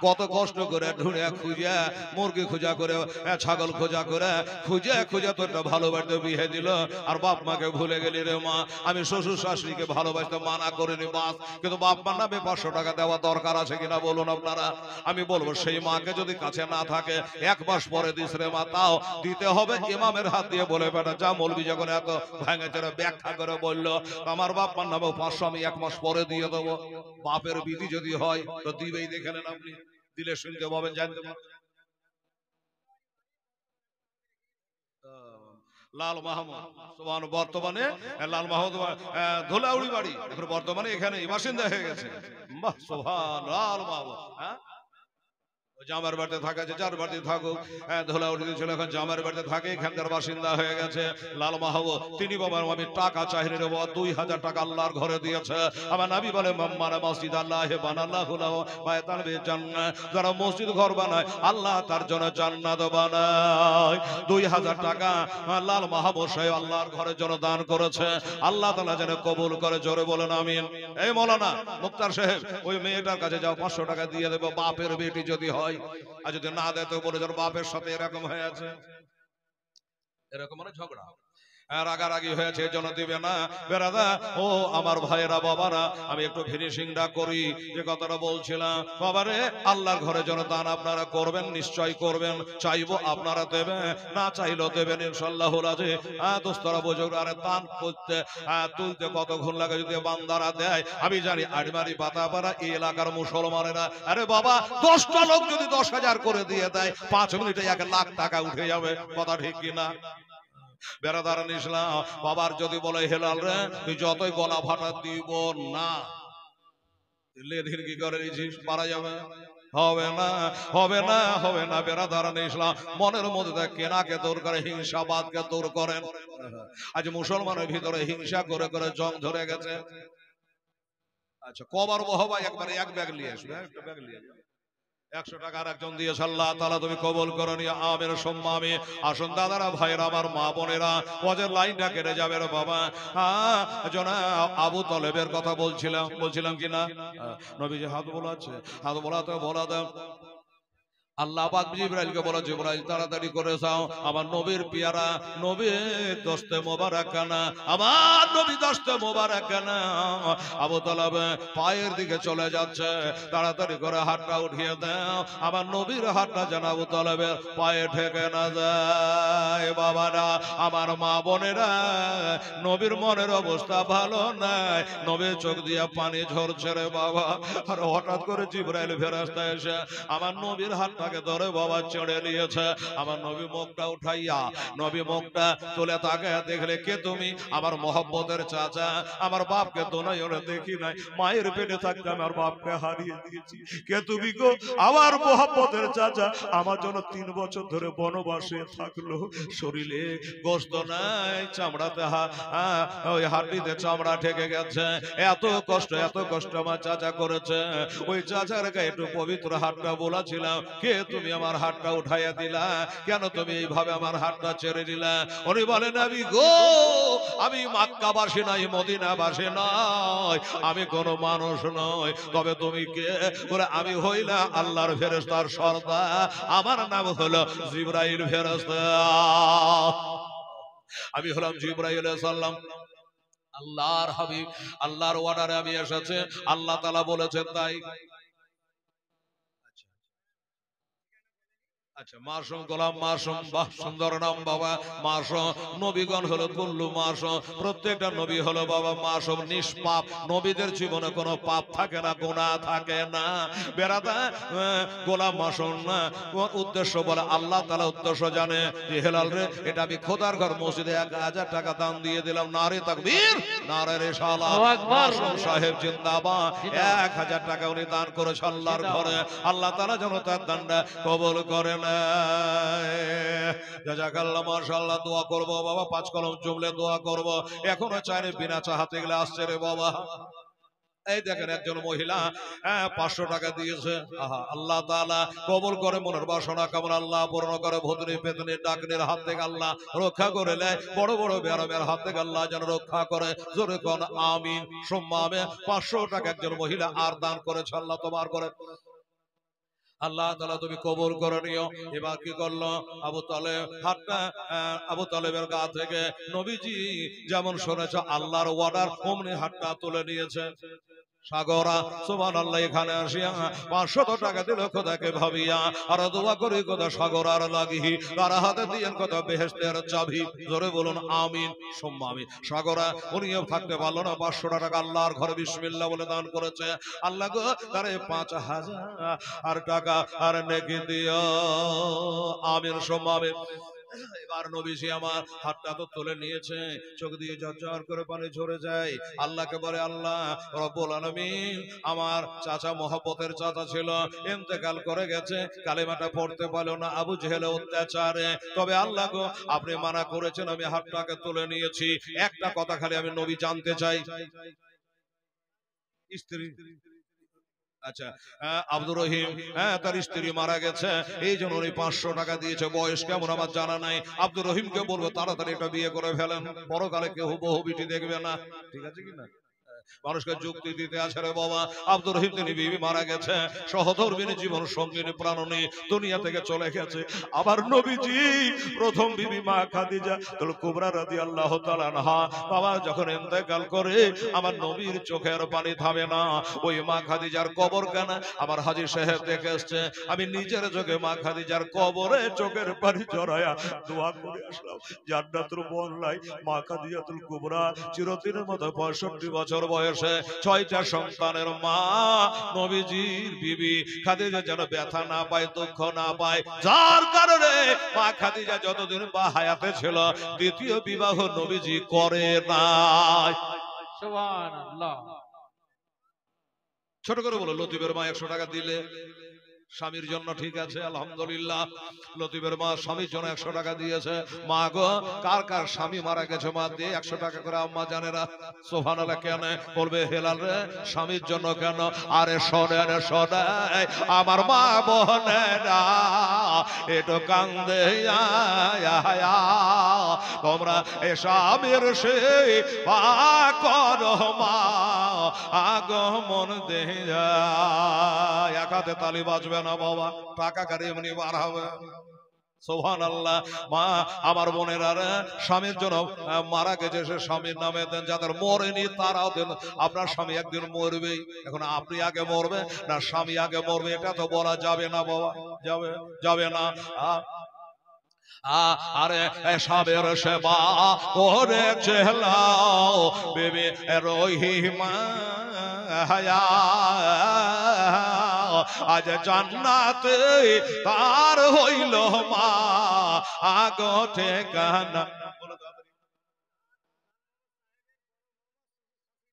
কত কষ্ট করে ঢুঁড়িয়া খুঁজা মুরগি খোঁজা করে ছাগল খোঁজা করে খুঁজা তোর একটা ভালো বাড়িতে বিয়ে দিল, আর বাপ মাকে ভুলে গেলি রে মা। আমি শ্বশুর শাশুড়িকে ভালোবাসতে মানা করিনি বাস, কিন্তু বাপ মার নামে 500 টাকা দেওয়া দরকার আছে কিনা বলুন আপনারা? আমি বলবো সেই মাকে যদি কাছে না থাকে 1 মাস পরে দিস রে মা, তাও দিতে হবে ইমামের হাত দিয়ে বলে বেটা যা। মৌলবি যখন এত ভাঙে চড়ে ব্যাখ্যা করে বললো আমার বাপ মার নামে 500 আমি 1 মাস পরে দিয়ে দেবো। বাপের বিধি যদি হয় তো দিবেই, দেখে নেন আপনি, দিলে শুনতে পাবেন জানতে পাবেন। লাল মাহমুদ বর্তমানে লাল মাহমুদ ধুলাউড়ি বাড়ি, এখন বর্তমানে এখানে বাসিন্দা হয়ে গেছে। বাহ সুবহান লাল মাহমুদ। হ্যাঁ জামার বাড়িতে থাকা আছে, যার বাড়িতে থাকুক, ধুলাউড়িতে ছিল এখন জামার বাড়িতে থাকে, এখানকার বাসিন্দা হয়ে গেছে লাল মাহবুব। তিনি বাবার আমি টাকা চাহিনি রে বাবা, 2000 টাকা আল্লাহর ঘরে দিয়েছে। আমার নবী বলে মাম্মানা মসজিদ আল্লাহ বানাল্লাহু লাহু বায়তান ফিল জান্নাহ, যারা মসজিদ ঘর বানায় আল্লাহ তার জন্য জান্নাত বানায়। 2000 টাকা লাল মাহবুব সাহেব আল্লাহর ঘরের জন্য দান করেছে, আল্লাহ তাআলা যেন কবুল করে, জোরে বলেন আমিন। এই মাওলানা মুক্তার সাহেব ওই মেয়েটার কাছে যাও, 500 টাকা দিয়ে দেবো, বাপের বেটি যদি হয়, আর যদি না দেয় তো বলে যার বাপের সাথে এরকম হয়ে আছে, এরকম মানে ঝগড়া রাগারাগি হয়েছে, জন্য দিবে না। বেরাদা ও আমার ভাইয়েরা বাবারা, আমি একটু ফিনিশিংটা করি যে কথাটা বলছিলাম। বাবারে আল্লাহর ঘরে যেন দান আপনারা করবেন, নিশ্চয় করবেন, চাইবো আপনারা দেবেন, না চাইলেও দেবেন ইনশাআল্লাহ। রাজে দোস্তরা বুঝুক, আরে দান করতে তুলতে কতক্ষণ লাগে যদি বান্দারা দেয়। আমি জানি আড়মারি পাতাপাড়া এই এলাকার মুসলমানেরা, আরে বাবা 10টা লোক যদি 10,000 করে দিয়ে দেয় 5 মিনিটে 1 লাখ টাকা উঠে যাবে। কথা ঠিক কিনা? বেরাদারান ইসলাম বাবার যদি বলে হেলাল রে তুই যতই গলা ফাটা দিব না, লেধির কি করে নিছিস, মারা যাবে, হবে না হবে না হবে না। বেরাদারান ইসলাম মনের মধ্যে কেনাকে দূর করে, হিংসাবাদকে দূর করেন। আজ মুসলমানের ভিতরে হিংসা করে করে জং ধরে গেছে। আচ্ছা কবার বহবা একবারে 1 ব্যাগ নিয়ে আসবে, একটা ব্যাগ নিয়ে 100 টাকা আর একজন দিয়েছে, আল্লাহ তাআলা তুমি কবুল করো নি আমির সুম্মা আমিন। আসুন দাদারা ভাইরা আমার মা বোনেরা, ওদের লাইনটা কেটে যাবে রে বাবা। জনাব আবু তালেবের কথা বলছিলাম কিনা? নবীজি হাত বোলাচ্ছে, হাত বোলাতে বলাতে আল্লাহ পাক জিবরাইলকে বলে জিবরাইল তাড়াতাড়ি করে যাও, আমার নবীর পিয়ারা নবীর দস্তে মোবারকানা, আমার নবী দস্তে মোবারকানা আবু তালেব পায়ের দিকে চলে যাচ্ছে, তাড়াতাড়ি করে হাতটা উঠিয়ে দাও, আমার নবীর হাতটা যেন আবু তালেবের পায়ে ঠেকে না যায়। বাবারা আমার মা বোনেরা, নবীর মনের অবস্থা ভালো নাই, নবীর চোখ দিয়ে পানি ঝরছে রে বাবা। আর হঠাৎ করে জিবরাইল ফেরেশতা এসে আমার নবীর হাতটা ধরে বাবা চড়ে নিয়েছে। আমার নবী মুখটা উঠাইয়া, নবী মুখটা তুলে তাকে দেখলে কে তুমি? আমার মহব্বতের চাচা, আমার বাপকে তো নাই দেখি নাই, মায়ের পেটে থাকতে আমার বাপকে হারিয়ে দিয়েছি, কে তুমি গো? আমার মহব্বতের চাচা, আমার জন্য 3 বছর ধরে বনবাসে থাকলো, শরীরে গোশত নাই, চামড়াতে ওই হাড়িতে চামড়া ঠেকে গেছে, এত কষ্ট আমার চাচা করেছে। ওই চাচার গায়ে একটু পবিত্র হাতটা বলেছিলাম, কে তুমি আমার হাতটা উঠাইয়া দিলা, কেন তুমি এইভাবে আমার হাতটা ছেড়ে দিলা? উনি বলেন নবী গো, আমি মক্কাবাসী নাই, মদিনাবাসী নয়, আমি কোন মানুষ নয়, তবে তুমি কে? বলে আমি হইলা আল্লাহর ফেরেশতার সর্দার, আমার নাম হলো জিবরাইল ফেরেশতা, আমি হলাম জিবরাইল আলাইহিস সালাম, আল্লাহর হাবিব, আল্লাহর অর্ডারে আমি এসেছে, আল্লাহ তাআলা বলেছেন তাই। আচ্ছা মাসুম গোলাম মাসুম, বাহ সুন্দর নাম বাবা। মাসুম নবীগণ হলো কুল্লু মাসুম, প্রত্যেকটা নবী হলো বাবা মাসুম, নিষ্পাপ, নবীদের জীবনে কোনো পাপ থাকে না, গুনাহ থাকে না। বেরাদা গোলাম মাসুম না উদ্দেশ্য বলে আল্লাহ তাআলা উদ্দেশ্য জানে যে হেলাল রে এটা আমি খোদার ঘর মসজিদে 1000 টাকা দান দিয়ে দিলাম, নারে তাকবীর নারে রিসালাত, মাসুম সাহেব জিন্দাবাদ। 1000 টাকা উনি দান করেছে আল্লাহর ঘরে, আল্লাহ তাআলা যেন তার দানটা কবুল করেন। জাযাকাল্লাহ মাশাআল্লাহ, দোয়া করব বাবা, 5 কলম জুমলে দোয়া করব, এখনো চাইলে বিনা চাহাতে গেলে আসছে রে বাবা। এই দেখেন একজন মহিলা 500 টাকা দিয়েছে। আহা, আল্লাহ তাআলা কবুল করে মনের বাসনা কামনা আল্লাহ পূর্ণ করে। ভূতনি পেতনি ডাকনির হাত থেকে আল্লাহ রক্ষা করে নেয়, বড় বড় বেয়ারামের হাত থেকে আল্লাহ যেন রক্ষা করে। জোরে কোন আমিন সুম্মা আমিন। 500 টাকা একজন মহিলা আর দান করেছে, আল্লাহ তোমার করে। আল্লাহ তাআলা তুমি কবুল করে নিও। এবার কি করলো আবু তালেব? হাতটা আবু তালেবের গা থেকে নবীজি যেমন শুনেছে আল্লাহর ওয়ার্ডার, অমনি হাতটা তুলে নিয়েছে। সাগরা সুবহানাল্লাহ এখানে আসিয়া 500 টাকা দিল খোদাকে ভাবিয়া, আর দোয়া করি খোদা সাগরার লাগি তার হাতে দিয়েন খোদা বেহেশতের চাবি। জোরে বলুন আমিন সুম্মা আমিন। সাগরা উনিও থাকতে পারলো না, 500 টাকা আল্লাহর ঘরে বিসমিল্লাহ বলে দান করেছে। আল্লাহ গো তারে 5000 টাকা আর নেকি দিও। আমিন সুম্মা আমিন। এবার নবীজি আমার হাতটা তো তুলে নিয়েছে, চোখ দিয়ে ঝরঝর করে পানি ঝরে যায়। আল্লাহকে বলে আল্লাহ রব্বুল আলামিন, আমার চাচা মহব্বতের চাচা ছিল, ইন্তেকাল করে গেছে, কালেমাটা পড়তে পারলো না আবু জেহেলের অত্যাচারে। তবে আল্লাহ গো আপনি মানা করেছেন, আমি হাতটাকে তুলে নিয়েছি। একটা কথা খালি আমি নবী জানতে চাই, স্ত্রী আচ্ছা আব্দুর রহিম তার স্ত্রী মারা গেছে, এই জন্য উনি 500 টাকা দিয়েছে। বয়স কেমন আমার জানা নাই। আব্দুর রহিমকে বলবো তাড়াতাড়ি একটা বিয়ে করে ফেলেন, পরকালে কেউ বহু বিটি দেখবে না। ঠিক আছে কিনা? মানুষকে যুক্তি দিতে আছে রে বাবা। আব্দুর রহিম তিনি বিবি মারা গেছে, সহধর্মিনী জীবন সঙ্গিনী প্রাণনী দুনিয়া থেকে চলে গেছে। আবার নবীজি প্রথম বিবি মা খাদিজা তুল কুবরা রাদিয়াল্লাহু তাআলা আনহা বাবা যখন ইন্তেকাল করে, আমার নবীর চোখের পানি থামে না। ওই মা খাদিজার কবর কেন আমার হাজী সাহেব দেখে এসছে, আমি নিজের চোখে মা খাদিজার কবরে চোখের পানি জড়ায়া দোয়া করে আসলাম, জান্নাতুল মোল্লাই মা খাদিজাতুল কুবরা চিরদিনের মতো 65 বছর বয়সে 6টা সন্তানের মা নবীজির বিবি খাদিজা যেন ব্যথা না পায়, দুঃখ না পায়, যার কারণে মা খাদিজা যতদিন বা হায়াতে ছিল দ্বিতীয় বিবাহ নবীজি করে নাই। সুবহানাল্লাহ। ছোট করে বলো লতিফের মা 100 টাকা দিলে স্বামীর জন্য, ঠিক আছে আলহামদুলিল্লাহ। লতিফের মা স্বামীর জন্য 100 টাকা দিয়েছে। মা গো কার কার স্বামী মারা গেছে মা দিয়ে 100 টাকা করে আম্মা জানেরা? সুবহানাল্লাহ। কেন বলবে হেলাল রে স্বামীর জন্য কেন? আরে শোনেন শোনাই আমার মা বোনেরা একটু কান্দে তোমরা এ স্বামীর সে করো মা আগমন দে। এক হাতে তালি বাজবে না বাবা, টাকা কারি এমনি বার হবে। সুবহানাল্লাহ। মা আমার বোনেরা স্বামীর জন্য মারা গেছে, সে স্বামীর নামে দেন, যাদের মরেনি তারাও দেন। আপনার স্বামী একদিন মরবেই, এখন আপনি আগে মরবে না স্বামী আগে মরবে এটা তো বলা যাবে না বাবা, যাবে যাবে না। আরে সাবের সেবা করে চেলাও বেবি রহিমা আজ জান্নাতে তার হইল মা আগো ঠিকানা।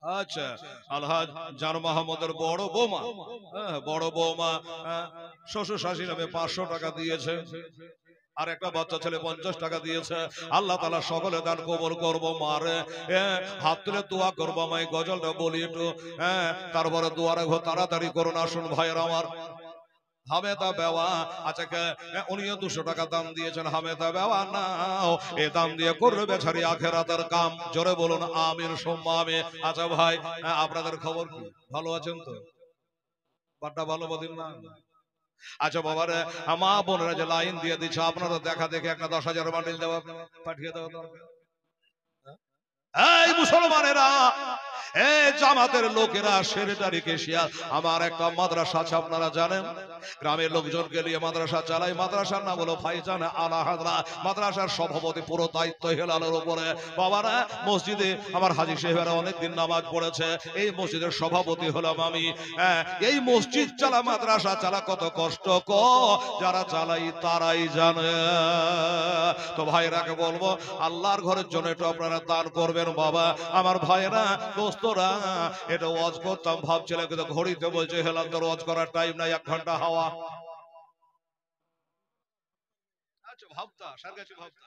আচ্ছা আলহাজ জান মাহমুদের বড় বৌমা, বড় বৌমা শ্বশুর শাশুড়ি নামে 500 টাকা দিয়েছে। আর একটা বাচ্চা ছেলে 50 টাকা দিয়েছে। আল্লাহ তাআলা সকলে দান কবুল করবো। মারে হাত তুলে দোয়া করবো, আমি গজলটা বলি একটু, তারপরে দোয়া রাখবো। তাড়াতাড়ি করুন আসুন ভাইয়ের আমার। হামেদা বেওয়া আচ্ছা উনিও 200 টাকা দাম দিয়েছেন। হামেদা বেওয়া নাও এ দাম দিয়ে করবে বেচারি আখেরাতের কাম। জোরে বলুন আমিন সুম্মা আমিন। আচ্ছা ভাই আপনাদের খবর কি? ভালো আছেন তো? বাড্ডা ভালো বদিন না? আচ্ছা বাবারে মা বোনেরা যে লাইন দিয়ে দিচ্ছে, আপনারা দেখা দেখে একটা 10,000 বান্ডিল দেওয়া পাঠিয়ে দেওয়া দরকার। এই মুসলমানেরা, এই জামাতের লোকেরা, সেক্রেটারি কেশিয়া, আমার একটা মাদ্রাসা আছে আপনারা জানেন, গ্রামের লোকজনকে নিয়ে মাদ্রাসা চালাই। মাদ্রাসার নাম হলো ভাইজান আলা হাজরা। মাদ্রাসার সভাপতি পুরো দায়িত্ব হেলালের উপরে। বাবারা মসজিদে আমার হাজী সাহেবেরা অনেকদিন নামাজ পড়েছে, এই মসজিদের সভাপতি হলাম আমি। এই মসজিদ চালা মাদ্রাসা চালা কত কষ্ট যারা চালাই তারাই জানে। তো ভাইরাকে বলবো আল্লাহর ঘরের জন্য একটু আপনারা দান করবেন বাবা। আমার ভাইরা দোস্তরা এটা ওয়াজ করতাম ভাবছিলাম, কিন্তু ঘড়িতে বলছে হেলাল তোর ওয়াজ করার টাইম নাই, 1 ঘন্টা হাওয়া। আচ্ছা ভাবতা সার কাছে ভাবতা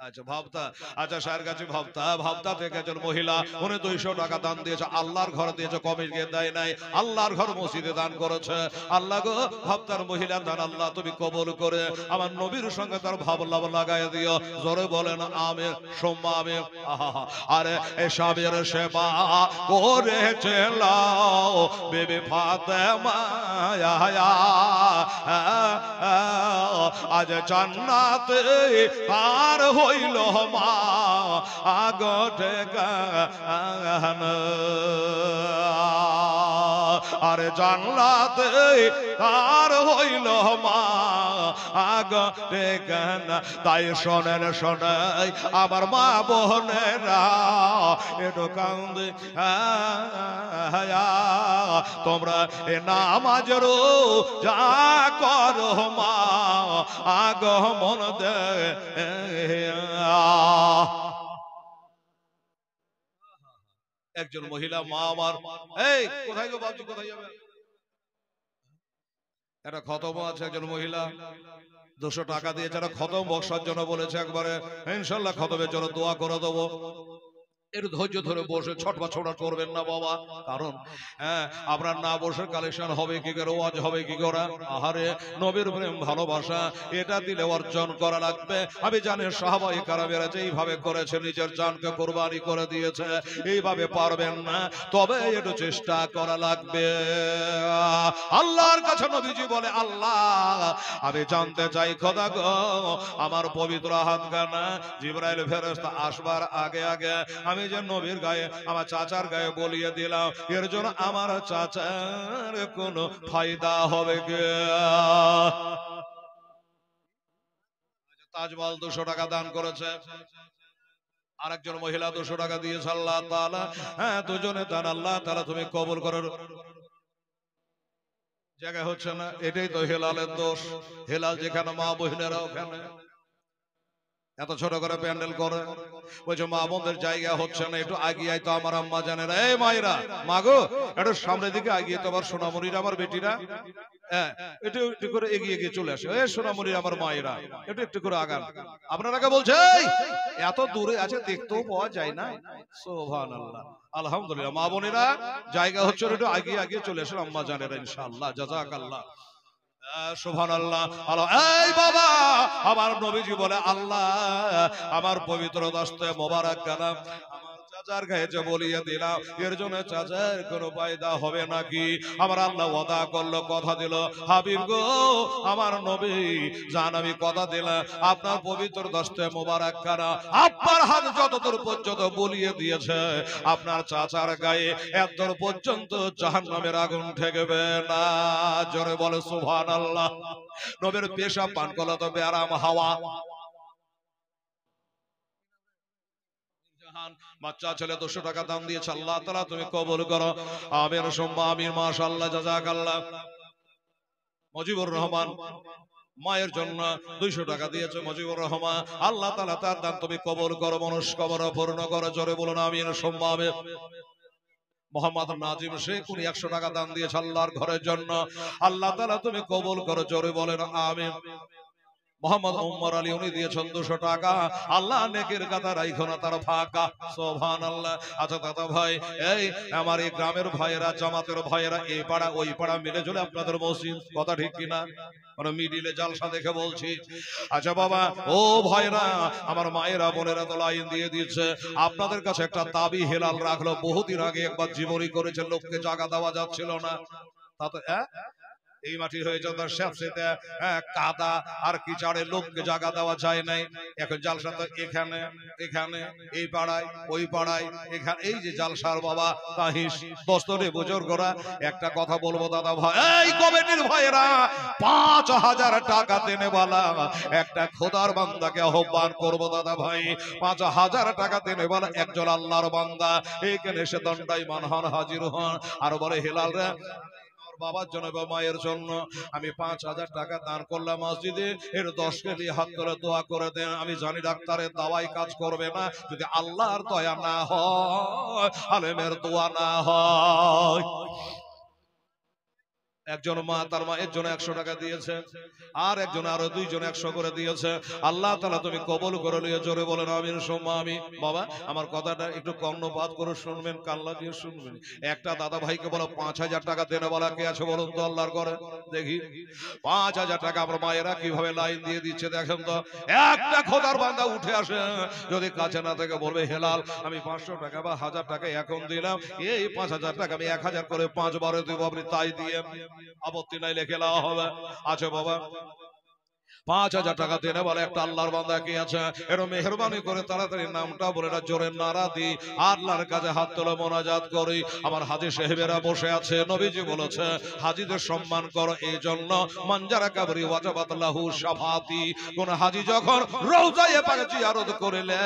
আচ্ছা ভাবতা, আচ্ছা স্যার কাছে ভাবতা, ভাবতা থেকে একজন মহিলা উনি 200 টাকা দান দিয়েছে, আল্লাহর ঘরে দিয়েছে, কমিটিকে দেয় নাই, আল্লাহর ঘর মসজিদে দান করেছে। আল্লাহ গো ভাবতার মহিলা দান আল্লাহ তুমি কবুল করে আমার নবীর সঙ্গে তার ভাব লাগাই দিও। জোরে বলেন আমিন সুম্মা আমিন। আরে এসবের সেবা করেছে লাও বেবি ফাতেমা, আজ জান্নাতে আর হইল মা আগটে গান, আরে জান্নাতে আর হইল মা আগটে গান। তাই শোনেন শোনাই আমার মা বোনেরা একটু কান্দে তোমরা এ নামাজের যা করো মা আগমন দে। একজন মহিলা মা আমার, এই কোথায় গো বাবজি, কোথায় যাবে? একটা খতম আছে, একজন মহিলা 200 টাকা দিয়েছে, একটা খতম বসার জন্য বলেছে, একবারে ইনশাল্লাহ খতমের জন্য দোয়া করে দেবো। একটু ধৈর্য ধরে বসে ছটবা ছোটা করবেন না বাবা, কারণ হ্যাঁ আপনার না বসে কালেকশন হবে কি করে, ওয়াজ হবে কি করে? আহারে নবীর প্রেম ভালোবাসা এটা দিলে অর্জন করা লাগবে। আমি জানি সাহাবায়ে কেরামেরা যেইভাবে করেছে, নিজের জানকে কোরবানি করে দিয়েছে, এইভাবে পারবেন না, তবে একটু চেষ্টা করা লাগবে। আল্লাহর কাছে নবীজি বলে, আল্লাহ আমি জানতে চাই খোদা গো আমার পবিত্র হাতখানা জিবরাইল ফেরেশতা আসবার আগে আগে আমি যে নবীর গায়ে আমার চাচার গায়ে বলিয়ে দিলাম, এর জন্য আমার চাচার কোনো ফায়দা হবে কি? তাজমহল 200 টাকা দান করেছে, আরেকজন মহিলা 200 টাকা দিয়েছে, আল্লাহ তাআলা হ্যাঁ দুজনে দান আল্লাহ তাআলা তুমি কবুল করো। জায়গা হচ্ছে না, এটাই তো হেলালের দোষ। হেলাল যেখানে মা বহিনেরা ওখানে এত ছোট করে প্যান্ডেল করে, বলছে মা বোনদের জায়গা হচ্ছে না, একটু আগিয়ে আয় তো আমার আম্মা জানেরা, এই মায়েরা মাগো একটু সামনের দিকে আগিয়ে তো আমার সোনামণিরা আমার বেটিরা, হ্যাঁ একটু একটু করে এগিয়ে এগিয়ে চলে আসে, এই সোনামণিরা আমার মায়েরা একটু একটু করে আগান। আপনারা বলছে এত দূরে আছে দেখতেও পাওয়া যায় না। সুবহানাল্লাহ, আলহামদুলিল্লাহ, মা বোনেরা জায়গা হচ্ছে একটু আগিয়ে আগিয়ে চলে আসেন আম্মা জানেরা ইনশাআল্লাহ, জাযাকাল্লাহ। সুবহানাল্লাহ। এই বাবা আমার নবীজি বলে, আল্লাহ আমার পবিত্র দস্তে মোবারক কালাম আমার চাচার গায়ে যে বলিয়ে দিলাম, এর জন্য চাচার কোনো ফায়দা হবে নাকি? আমার আল্লাহ ওয়াদা করলো, কথা দিল, হাবিব গো আমার নবী জান আমি কথা দিলাম আপনার পবিত্র দস্তে মোবারক কানা আপনার হাত যতদূর পর্যন্ত বলিয়ে দিয়েছে আপনার চাচার গায়ে এতদূর পর্যন্ত জাহান্নামের আগুন ঠেকবে না। জোরে বলে সুবহানাল্লাহ। নবীর পেশাব পান করলে তো বেআরাম হাওয়া, বাচ্চা ছেলে 200 টাকা দাম দিয়েছে, আল্লাহ তাআলা তুমি কবুল করো, আমিন সুম্মা আমিন, মাশাআল্লাহ, জাযাকাল্লাহ। মুজিবুর রহমান মায়ের জন্য 200 টাকা দিয়েছে, মুজিবুর রহমান আল্লাহ তাআলা তার দান তুমি কবুল করো, মনস্কামনা পূর্ণ করো, জোরে বলুন আমিন সুম্মা আমিন। মোহাম্মদ নাজিম শেখ উনি 100 টাকা দান দিয়েছে আল্লাহর ঘরের জন্য, আল্লাহ তাআলা তুমি কবুল করো, জোরে বলেন আমিন। মোহাম্মদ উমর আলী উনি দিয়েছেন 200 টাকা, আল্লাহ নেকির কথা রাখো না তার ফাঁকা, সুবহানাল্লাহ। আচ্ছা দাদা ভাই, এই আমার এই গ্রামের ভাইয়েরা জামাতের ভাইয়েরা এই পাড়া ওই পাড়া মিলে চলে আপনাদের মসজিদ, কথা ঠিক কিনা? মানে মিডিলে জালসা দেখে বলছি। আচ্ছা বাবা ও ভাইরা আমার মায়েরা বোনেরা তো লাইন দিয়ে দিচ্ছে, আপনাদের কাছে একটা দাবি হেলাল রাখলো, বহুদিন আগে একবার জীবনী করেছে, লোককে জায়গা দেওয়া যাচ্ছিল না, তাতে এই মাটি হয়েছে তার স্যাঁতসেঁতে কাদা আর কিচাড়ে, লোককে জায়গা দেওয়া যায় নাই। এখন জালসা তো এখানে এখানে এই পাড়ায় ওই পাড়ায় এখানে, এই যে জালসার বাবা তাহিস দস্তরে বুজুর্গরা একটা কথা বলবো দাদা ভাই, এই কমিটির ভাইয়েরা 5000 টাকা দেনে বলা একটা খোদার বান্দাকে আহ্বান করবো দাদা ভাই, 5000 টাকা দেনে বলা একজন আল্লাহর বান্দা এইখানে এসে দণ্ডায়মান হন, হাজির হন, আর বলে হেলাল রে বাবার জন্য বা মায়ের জন্য আমি 5000 টাকা দান করলাম মসজিদে, এর 10 কেজি হাত করে দোয়া করে দেন। আমি জানি ডাক্তারের দাওয়াই কাজ করবে না, যদি আল্লাহর দয়া না হয়, আলেমের দোয়া না হয়। একজন মা তার মায়ের জন্য 100 টাকা দিয়েছে, আর একজন আরো 2 জন 100 করে দিয়েছে। আল্লাহ তাআলা তুমি কবুল করে নিয়ে জোরে বলেন আমিন সুম্মা আমিন। বাবা আমার কথাটা একটু কর্ণপাত করে শুনবেন, কাল্লা দিয়ে শুনবেন। একটা দাদা ভাইকে বলো 5000 টাকা দেনে বলা কে আছে বলুন তো আল্লাহর ঘরে দেখি। 5000 টাকা আমার মায়েরা কিভাবে লাইন দিয়ে দিচ্ছে দেখেন তো। একটা খোদার বান্দা উঠে আসে, যদি কাছে না থেকে বলবে হেলাল আমি 500 টাকা বা 1000 টাকা এখন দিলাম, এই 5000 টাকা আমি 1000 করে 5 বারে দেব, আপনি তাই দিয়ে আপত্তি নাই, লিখে নেওয়া হবে। আচ্ছা বাবা 5000 টাকা দেনে বলে একটা আল্লাহর বান্দা কি আছে, এরকম মেহেরবানি করে তাড়াতাড়ি নামটা বলে না জোরে নারা দি আল্লাহর কাছে হাত তুলে মোনাজাত করি। আমার হাজী সাহেবেরা বসে আছে, নবীজি বলেছে হাজীদের সম্মান করো, এই জন্য মানজারা কাবরি ওয়াজাবাত লাহু শাফাতি। কোন হাজী যখন রওজায়ে পাক জিয়ারত করিলে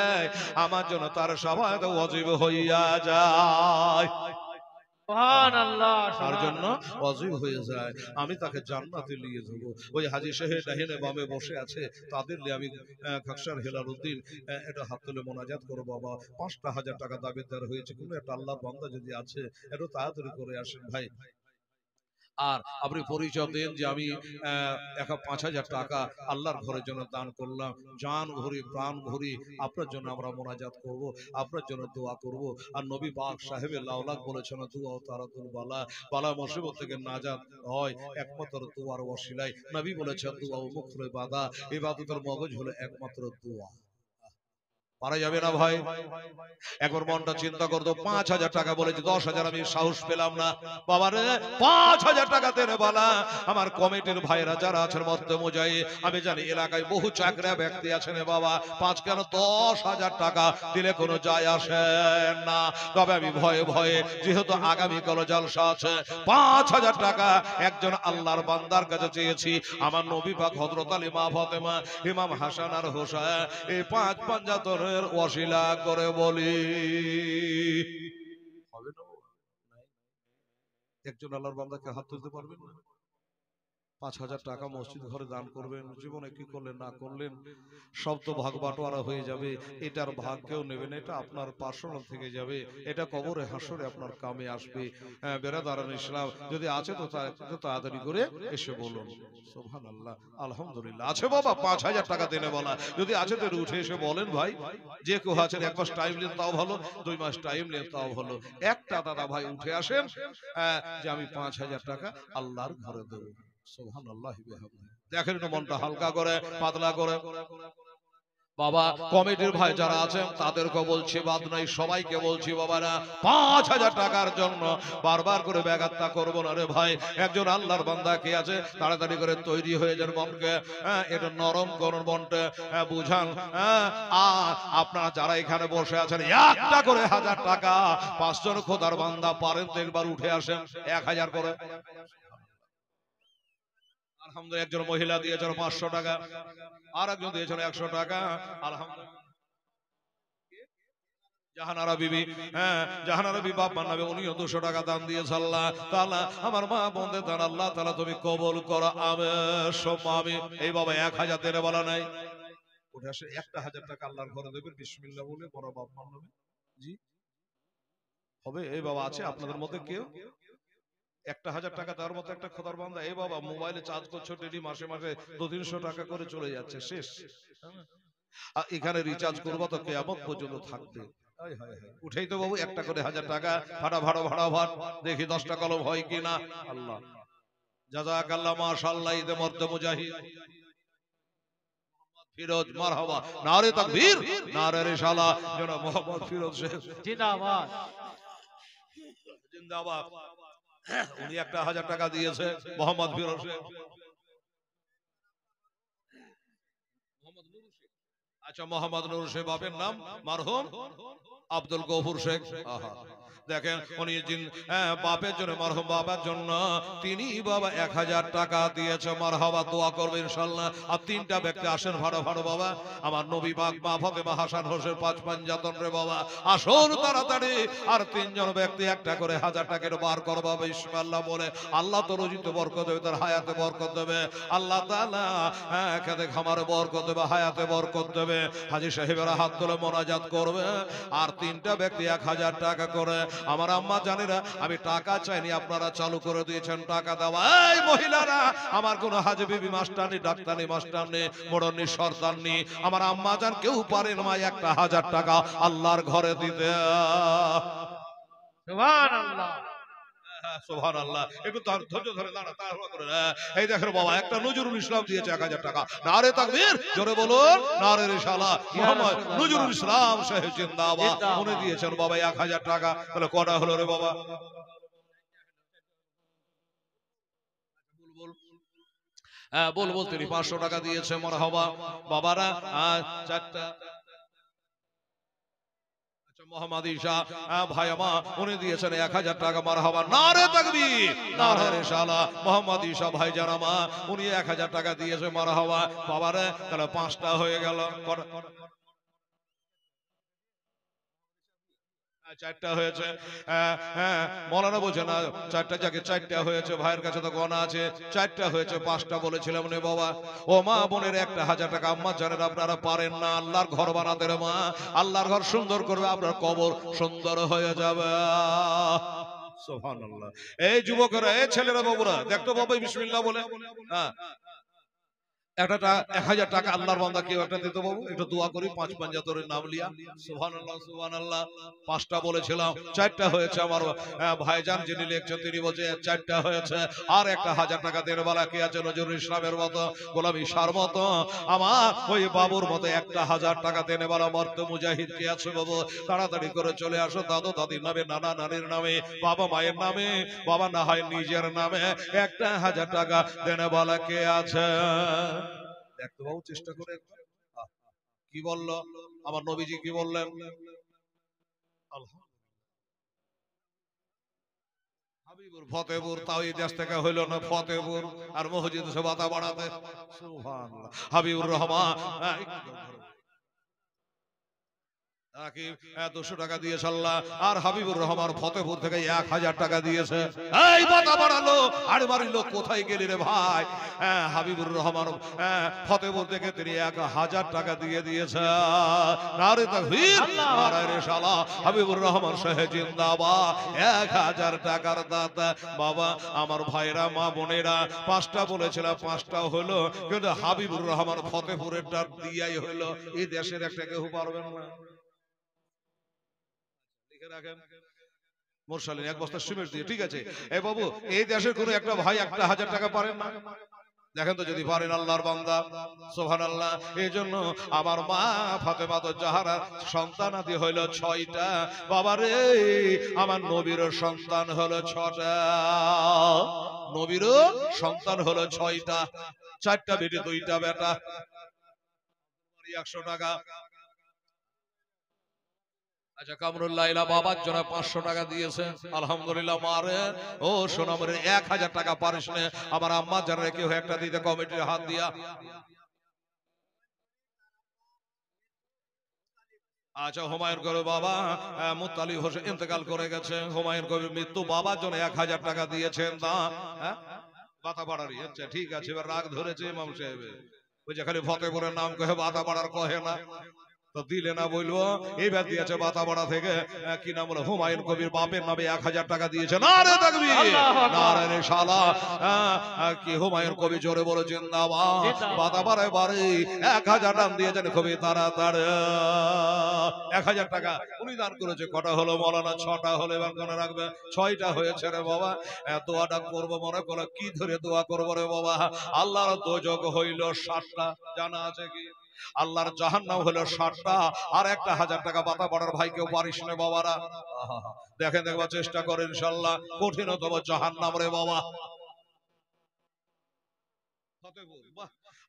আমার জন্য তার শাফাত ওয়াজিব হইয়া যায়, সুবহানাল্লাহ, তার জন্য ওয়াজিব হয়ে যায়। আমি তাকে জান্নাতে নিয়ে যাব। ওই হাজী সাহেব ডাহিনে বামে বসে আছে, তাদের নিয়ে আমি খাকসার হেলালউদ্দিন এটা হাত তুলে মোনাজাত করো। বাবা 5000 টাকা দাবিদার হয়েছে, কোনো একটা আল্লাহর বান্দা যদি আছে একটু তাড়াতাড়ি করে আসেন ভাই। আর আপনি পরিচয় দেন যে আমি 5000 টাকা আল্লাহর ঘরের জন্য দান করলাম, জান ভরি প্রাণ ভরি আপনার জন্য আমরা মোনাজাত করব, আপনার জন্য দোয়া করব। আর নবী পাক সাহেবের লাউলাক বলেছেন দোয়া তারাতুল বালা, বালা মুসিবত থেকে নাজাত হয় একমাত্র দোয়ার ওসিলায়। নবী বলেছেন দোয়া ও মুখরে বাদা, ইবাদতের মগজ হলো একমাত্র দোয়া। পারা যাবে না ভাই? একবার মনটা চিন্তা করতো 5000 টাকা বলেছি, 10,000 আমি সাহস পেলাম না। বাবারে 5000 টাকা দেনে বলা। আমার কমিটির ভাইরা যারা আছেন মধ্যে মুজাহি, আমি জানি এলাকায় বহু চাকরা ব্যক্তি আছেন বাবা, 5 কেন 10,000 টাকা দিলে কোনো যায় আসে না। তবে আমি ভয়ে ভয়ে, যেহেতু আগামীকাল জলসা আছে, 5000 টাকা একজন আল্লাহর বান্দার কাছে চেয়েছি। আমার নবী পাক হযরত আলী মা ফাতেমা ইমাম হাসান আর হোসেন এই 5 পাঞ্জাতনের ওসিলা করে বলি হবে না? একজন আল্লাহর বান্দাকে হাত তুলতে পারবেন না? 5000 টাকা মসজিদ ঘরে দান করবেন, জীবনে কি করলেন না করলেন সব তো ভাগ বাটোয়ারা হয়ে যাবে। এটার ভাগ কেউ নেবেন, এটা আপনার পার্সোনাল থেকে যাবে, এটা কবরে হাসরে আপনার কামে আসবে। বেরাদারান ইসলাম যদি আছে তো তাড়াতাড়ি করে এসে বলুন সুবহানাল্লাহ আলহামদুলিল্লাহ। আছে বাবা 5000 টাকা দেনে বলা, যদি আছে তো উঠে এসে বলেন ভাই। যে কেউ আছেন 1 মাস টাইম নেন তাও ভালো, 2 মাস টাইম নেন তাও ভালো। একটা দাদা ভাই উঠে আসেন যে আমি 5000 টাকা আল্লাহর ঘরে দেবো। সুবহানাল্লাহ বিহামদিহি। দেখেন একটু মনটা হালকা করে পাতলা করে। বাবা কমিটির ভাই যারা আছেন তাদেরকে বলছি, বাদ নাই, সবাইকে বলছি বাবারা 5000 টাকার জন্য বারবার করে ব্যাঘাতটা করবো না রে ভাই। একজন আল্লাহর বান্দা কে আছে তাড়াতাড়ি করে তৈরি হয়ে যান, মনকে এটা নরম করুন, মনটা বুঝান। আর আপনারা যারা এখানে বসে আছেন একটা করে 1000 টাকা, 5 জন খোদার বান্দা পারেন তো একবার উঠে আসেন 1000 করে। আলহামদুলিল্লাহ একজন মহিলা দিয়েছেন 500 টাকা, আর একজন দিয়েছেন 100 টাকা। আলহামদুলিল্লাহ জাহানারা বিবি, জাহানারা বিবি বাপ মানবে, উনিও 200 টাকা দান দিয়েছে। আল্লাহ তাআলা আমার মা বোনদের দান আল্লাহ তাআলা তুমি কবুল করো আমিন। এই বাবা 1000 দেনে বলা নাই, উঠে আসে 1000 টাকা আল্লাহর ঘরে দেবেন বিসমিল্লাহ বলে, বড় বাপ মানবে জি হবে। এই বাবা আছে আপনাদের মধ্যে কেউ 1000 টাকা তার মতো একটা খোদার বান্দা? এই বাবা মোবাইলে চার্জ করছো ডেলি, মাসে মাসে 200-300 টাকা করে চলে যাচ্ছে, শেষ। এখানে রিচার্জ করবো তো কিয়ামত পর্যন্ত থাকবে। উঠেই তো বাবু একটা করে 1000 টাকা ভাড়া ভাড়া ভাড়া ভাড়, দেখি 10টা কলম হয় কিনা। আল্লাহ জাযাকাল্লাহ মাশাআল্লাহ। ঈদে মর্দে মুজাহিদ ফিরোজ মারহাবা, নারে তাকবীর নারে রিসালাত, জনাব মোহাম্মদ ফিরোজ শেখ জিন্দাবাদ জিন্দাবাদ। উনি একটা 1000 টাকা দিয়েছে মোহাম্মদ ফিরোজ শেখ। আচ্ছা মোহাম্মদ নুর শেখ বাপের নাম মারহুম আব্দুল গফুর শেখ। দেখেন উনি বাপের জন্য, মারহুম বাবার জন্য তিনি বাবা 1000 টাকা দিয়েছে। মারহাবা, দোয়া করবে ইনশাআল্লাহ। আর 3টা ব্যক্তি আসেন ভাড়া ভাড়া বাবা, আমার নবী পাক মা ফাতেমা হাসান হোসেন 5 পাঞ্জাতন রে বাবা আসুন তাড়াতাড়ি। আর 3 জন ব্যক্তি একটা করে 1000 টাকা বার করো বাবা ইনশাআল্লাহ বলে। আল্লাহ তো রুজিতে বরকত দেবে, তার হায়াতে বরকত দেবে আল্লাহ তাআলা, খেতে খামারে বরকত দেবে, হায়াতে বরকত দেবে। যাবে। হাজী সাহেবেরা হাত তুলে মোনাজাত করবে, আর 3টা ব্যক্তি 1000 টাকা করে। আমার আম্মা জানেরা আমি টাকা চাইনি, আপনারা চালু করে দিয়েছেন টাকা দেওয়া। এই মহিলারা, আমার কোন হাজী বিবি মাস্টারনি, ডাক্তারনি, মাস্টারনি, মোড়নি, সর্দারনি, আমার আম্মা জান কেউ পারেন মা 1000 টাকা আল্লাহর ঘরে দিতে। সুবহানাল্লাহ। সুবহানাল্লাহ। একটু ধৈর্য ধরে দাঁড়া, তাড়াহুড়ো করে না। এই দেখেন বাবা, একটা নজরুল ইসলাম দিয়েছে 1000 টাকা। নারে তাকবীর, জোরে বলুন নারে রিসালাত। মোহাম্মদ নজরুল ইসলাম সাহেব জিন্দাবাদ, উনি দিয়েছেন বাবা 1000 টাকা। তাহলে কটা হলো রে বাবা? বল তিনি 500 টাকা দিয়েছে। মারহাবা বাবারা। 4টা মোহাম্মদ ঈশা ভাই আমার, উনি দিয়েছেন 1000 টাকা। মারহাবা, নারে তাকবীর, নারে রিসালাত। মোহাম্মদ ঈশা ভাই জানামা, উনি 1000 টাকা দিয়েছে। মারহাবা বাবারে। তাহলে 5টা হয়ে গেল। 4টা হয়েছে। মৌলানা বলছে না 4টা জায়গায় 4টা হয়েছে। ভাইয়ের কাছে তো গণা আছে, 4টা হয়েছে। 5টা বলেছিলাম নে বাবা। ও মা বোনের 1000 টাকা। আম্মা জানেন আপনারা পারেন না আল্লাহর ঘর বানাতে রে মা। আল্লাহর ঘর সুন্দর করবে, আপনার কবর সুন্দর হয়ে যাবে। সুবহানাল্লাহ। এই যুবকরা, এই ছেলেরা, বাবুরা দেখতো বাবা বিসমিল্লাহ বলে। হ্যাঁ, 1000 টাকা আল্লাহর বান্দা কেউ একটা দিতে বাবু, একটু দোয়া করি 5 পাঞ্জাতরের নাম লিয়া। সুবহানাল্লাহ সুবহানাল্লাহ। 5টা বলেছিলাম, 4টা হয়েছে। আমার ভাইজান যিনি লিখছেন তিনি বলছে 4টা হয়েছে। আর 1000 টাকা দেন বলা কে আছে? নজরুল ইসলামের মতো, গোলাম ঈশার মতো, আমার ওই বাবুর মতো 1000 টাকা দেনে বলা মর্ত মুজাহিদ কে আছে বাবু? তাড়াতাড়ি করে চলে আসো। দাদু দাদির নামে, নানা নানির নামে, বাবা মায়ের নামে, বাবা না হয় নিজের নামে 1000 টাকা দেনে বলা কে আছে? দেখতে বাবু, চেষ্টা করে। কি বললো আমার নবীজি? কি বললেন? হাবিবুর ফতেপুর, তাও এই দেশ থেকে হইল না ফতেপুর, আর মসজিদ সবাতা বাড়াতে। সুবহানাল্লাহ। হাবিবুর রহমান 200 টাকা দিয়েছে আল্লাহ। আর হাবিবুর রহমান ফতেপুর থেকে 1000 টাকা দিয়েছে। এই বাতা বাড়ালো, আরে বাড়ির লোক কোথায় গেলি রে ভাই? হাবিবুর রহমান ফতেপুর থেকে তিনি 1000 টাকা দিয়ে দিয়েছে। নারে তাকবীর, নারে রিসালাত। হাবিবুর রহমান সাহেব জিন্দাবাদ। 1000 টাকার দাতা বাবা। আমার ভাইরা, মা বোনেরা, 5টা বলেছিলাম, 5টা হলো, কিন্তু হাবিবুর রহমান ফতেপুরেরটা দিয়াই হলো। এই দেশের একটা কেউ পারবেন না। মোরসালিন 1 বস্তা সিমেন্ট দিয়ে, ঠিক আছে। এ বাবু, এই দেশের কোন একটা ভাই 1000 টাকা পারেন না? দেখেন তো যদি পারেন আল্লাহর বান্দা। সুবহানাল্লাহ। এই জন্য আমার মা ফাতেমা তো জাহারা সন্তান আদি হইল 6টা। বাবারে, আমার নবীরও সন্তান হলো 6টা। নবীরও সন্তান হলো 6টা। 4টা বেটি, 2টা বেটা। 100 টাকা। আচ্ছা, কামরুল্লাহ বাবার জন্য 500 টাকা দিয়েছে। আলহামদুলিল্লাহ। মারে ও সোনামরে 1000 টাকা পারিস না। আমার আম্মা যারা কেউ একটা দিতে, কমিটির হাত দিয়া। আচ্ছা, হুমায়ুন কবির বাবা মুত্তালিব হোসেন ইন্তেকাল করে গেছে। হুমায়ুন কবির মৃত্যু, বাবার জন্য 1000 টাকা দিয়েছেন। বাতা পাড়ারি। আচ্ছা ঠিক আছে, এবার রাগ ধরেছে ইমাম সাহেব। ওই যে খালি ফতেপুরের নাম কহে, বাতা পাড়ার কহে না, তো দিলে না বলবো। এইবার দিয়েছে বাতাবাড়া থেকে, কি নাম বলে, হুমায়ুন কবির বাপের নামে 1000 টাকা দিয়েছে। নারে তাকবীর, নারে রিসালাত। কি হুমায়ুন কবি জোরে বলে জিন্দাবাদ। বাতাবাড়ায় বাড়ি 1000 দান দিয়েছেন কবি তাড়াতাড়ি। 1000 টাকা উনি দান করেছে। কটা হলো মৌলানা? 6টা হলো। এবার মনে রাখবে 6টা হয়েছে রে বাবা। দোয়াটা করবো মনে করো, কি ধরে দোয়া করবো রে বাবা? আল্লাহর দোজখ হইল 7টা, জানা আছে কি? আল্লাহর জাহান্নাম হলো 7টা। আর 1000 টাকা বাতা পড়ার ভাই কেউ পারিস না বাবারা। দেখেন, দেখবার চেষ্টা করে, ইনশাল্লাহ কঠিনতম জাহান্নাম রে বাবা।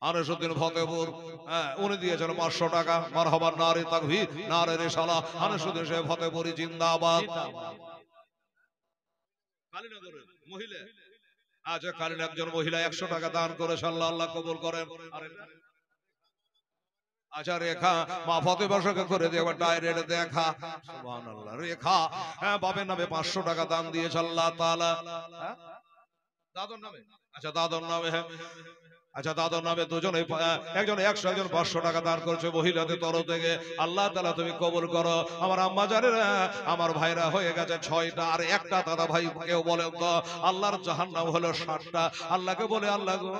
আনিসউদ্দিন ফতেপুর, উনি দিয়েছেন 500 টাকা। মারহাবা, নারে তাকবীর, নারে রিসালাত। আনিসউদ্দিন সাহেব ফতেপুরি জিন্দাবাদ। কালীনগরের মহিলা, আচ্ছা কালীন একজন মহিলা 100 টাকা দান করেছে। আল্লাহ কবুল করেন। আচ্ছা, রেখা মা ফতেবাসকে করে দিয়ে ডাইরেক্ট দেখা। সুবহানাল্লাহ। রেখা বাপের নামে 500 টাকা দান দিয়েছে আল্লাহ তাআলা। দাদর নামে? আচ্ছা, দাদর নামে। আচ্ছা দাদার নামে দুজনে একজন 100 একজন 500 টাকা দান করছে মহিলাদের তরফ থেকে। আল্লাহ তাআলা তুমি কবুল করো। আমার আম্মা জানেরা আমার ভাইরা হয়ে গেছে 6টা, আর একটা দাদা ভাই কেউ বলেন তো আল্লাহর জাহান্নাম হলো 7টা। আল্লাহকে বলে আল্লাহ গো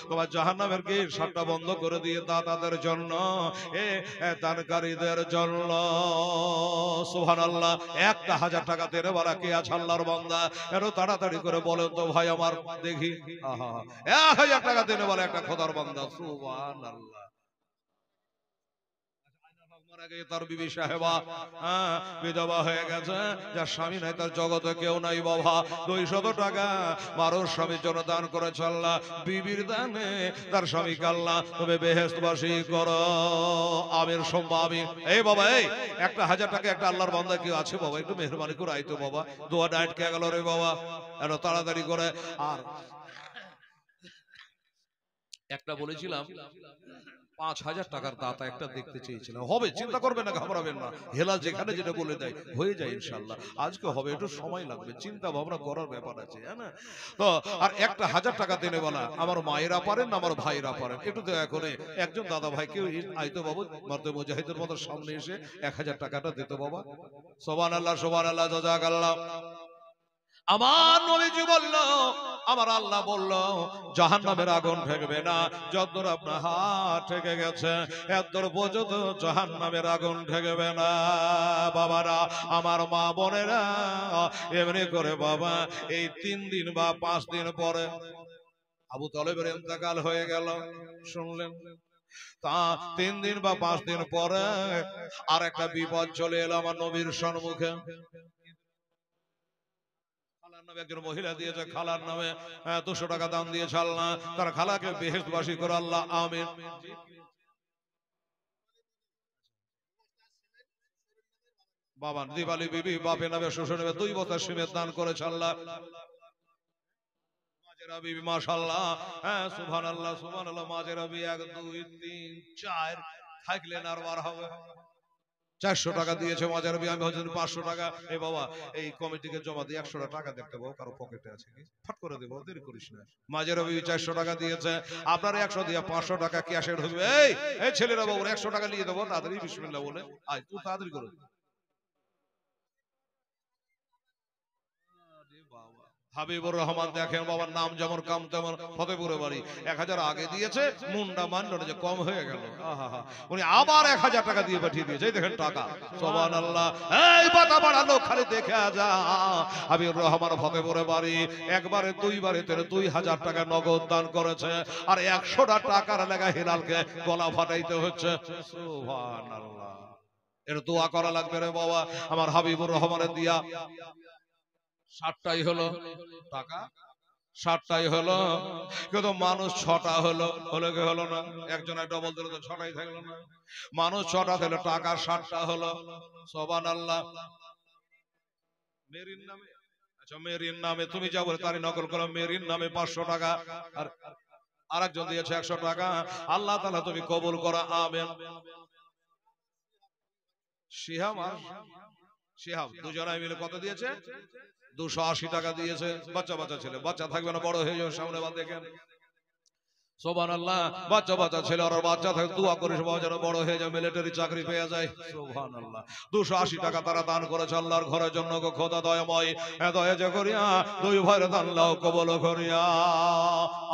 তোমার জাহান্নামের গেট 7টা বন্ধ করে দিয়ে দাতাদের জন্য, দানকারীদের জন্য। সুবহানাল্লাহ। 1000 টাকা দেনে বলা কে আছে আল্লাহর বান্দা? এত তাড়াতাড়ি করে বলেন তো ভাই আমার দেখি। আহা 1000 টাকা দেনে বলা একটা খোদার বান্দা। সুবহানাল্লাহ। তার বিবি সাহেবা বিধবা হয়ে গেছে, যার স্বামী নাই, তার জগতে কেউ নাই বাবা। 200 টাকা মারো স্বামীর জন্য দান করেছে আল্লাহ। বিবির দানে তার স্বামীকে আল্লাহ তবে বেহেশতবাসী করো। আমির সম্ভব আমি। এই বাবা এই একটা 1000 টাকা একটা আল্লাহর বান্দা কেউ আছে বাবা? একটু মেহরবানি করে আইতো বাবা। দোয়া ডাইট কে গেল রে বাবা, এত তাড়াতাড়ি করে। আর একটা বলেছিলাম 5000 টাকার দাতা একটা দেখতে চেয়েছিলাম। হবে, চিন্তা করবেন না, ঘাবড়াবেন না। হেলাল যেখানে যেটা বলে দেয় হয়ে যায় ইনশাআল্লাহ। আজকে হবে, একটু সময় লাগবে, চিন্তা ভাবনা করার ব্যাপার আছে, হ্যাঁ না? তো আর একটা 1000 টাকা দেনে বলা আমার মায়েরা পারেন না আমার ভাইরা পারেন, একটু দয়া করে একজন দাদা ভাই কেউ আইতো বাবু মারতে মুজাহিদের মতো সামনে এসে 1000 টাকাটা দিত বাবা। সুবহানাল্লাহ সুবহানাল্লাহ জাযাকাল্লাহ। আমার নবীজি বলল, আমার আল্লাহ বলল জাহান্নামের আগুন ঠেকবে না যতদূর আপনার হাত ঠেকে গেছে, এতদূর পর্যন্ত জাহান্নামের আগুন ঠেকবে না। বাবারা আমার মা বোনেরা, এমনি করে বাবা এই 3 দিন বা 5 দিন পরে আবু তালেবের ইন্তেকাল হয়ে গেল, শুনলেন? তা 3 দিন বা 5 দিন পরে আর একটা বিপদ চলে এলো আমার নবীর সম্মুখে। একজন মহিলা দিয়েছে খালার নামে 200 টাকা দান দিয়েছে আল্লাহ, তার খালাকে বেহেশতবাসী করে আল্লাহ আমিন। বাবা দিবালি বিবি বাপে নামে শ্বশুর নামে 2 বস্তা সিমেন্ট দান করেছে আল্লাহ। মাজেরা বিবি মাশাআল্লাহ, সুবহানাল্লাহ সুবহানাল্লাহ। মাজেরা বিবি 1 2 3 4 থাকলেন আর বার হবে। 400 টাকা দিয়েছে মাজার বিবি। আমি হচ্ছে 500 টাকা। এই বাবা এই কমিটিকে জমা দিয়ে 100 টাকা দেখতে পাবো কারো পকেটে আছে কি, ফট করে দেবো, দেরি করিস না। মাজার বিবি 400 টাকা দিয়েছে, আপনার 100 দিয়ে 500 টাকা ক্যাশে ঢুকবে। এই ছেলেরা বাবু 100 টাকা নিয়ে দেবো, তাড়াতাড়ি বিসমিল্লাহ বলে আয়, তুই তাড়াতাড়ি করে। হাবিবুর রহমান দেখেন বাবার নাম যেমন কাম তেমন, ফতেপুরে বাড়ি। 1000 আগে দিয়েছে, মুন্ডা মানল যে কম হয়ে গেল। আহা, উনি আবার 1000 টাকা দিয়ে পাঠিয়ে দিয়েছে। এই দেখেন টাকা। সুবহানাল্লাহ। এই বাতা বাড়ালো খালি দেখে যা। হাবিবুর রহমান ফতেপুরে বাড়ি, একবারে 2 বারে 2000 টাকা নগদ দান করেছে, আর 100 টাকার লাগা হিলালকে গলা ফাটাইতে হচ্ছে। সুবহানাল্লাহ। এর দোয়া করা লাগবে রে বাবা। আমার হাবিবুর রহমানের দিয়া 60টাই হলো টাকা, 60টাই হলো, কিন্তু মানুষ 6টা হলো। হলো কি হলো না? একজনে ডবল দিল তো 6টাই থাকলো না। মানুষ 6টা দিল, টাকা 60টা হলো। সুবহানাল্লাহ। মেরিন নামে, আচ্ছা মেরিন নামে তুমি যা বলে তারই নকল করো। মেরিন নামে 500 টাকা, আর আরেকজন দিয়েছে 100 টাকা। আল্লাহ তাআলা তুমি কবুল করো আমিন। শিহাব দুজনাই মিলে কত দিয়েছে? 280 টাকা দিয়েছে। বাচ্চা বাচ্চা ছেলে, বাচ্চা থাকবে না, বড় হয়ে যাবে সামনে। বাদ দেখেন সুবহানাল্লাহ। বাচ্চা বাচ্চা ছেলে আর বাচ্চা থাকে, দোয়া করিস বাবা যেন বড় হয়ে যায়, মিলিটারি চাকরি পেয়ে যায়। সুবহানাল্লাহ। 280 টাকা তারা দান করেছে আল্লাহর ঘরের জন্য। খোদা দয়াময়, দয়া যে করিয়া 2 ভাইয়ের দান লাও কবুল করিয়া।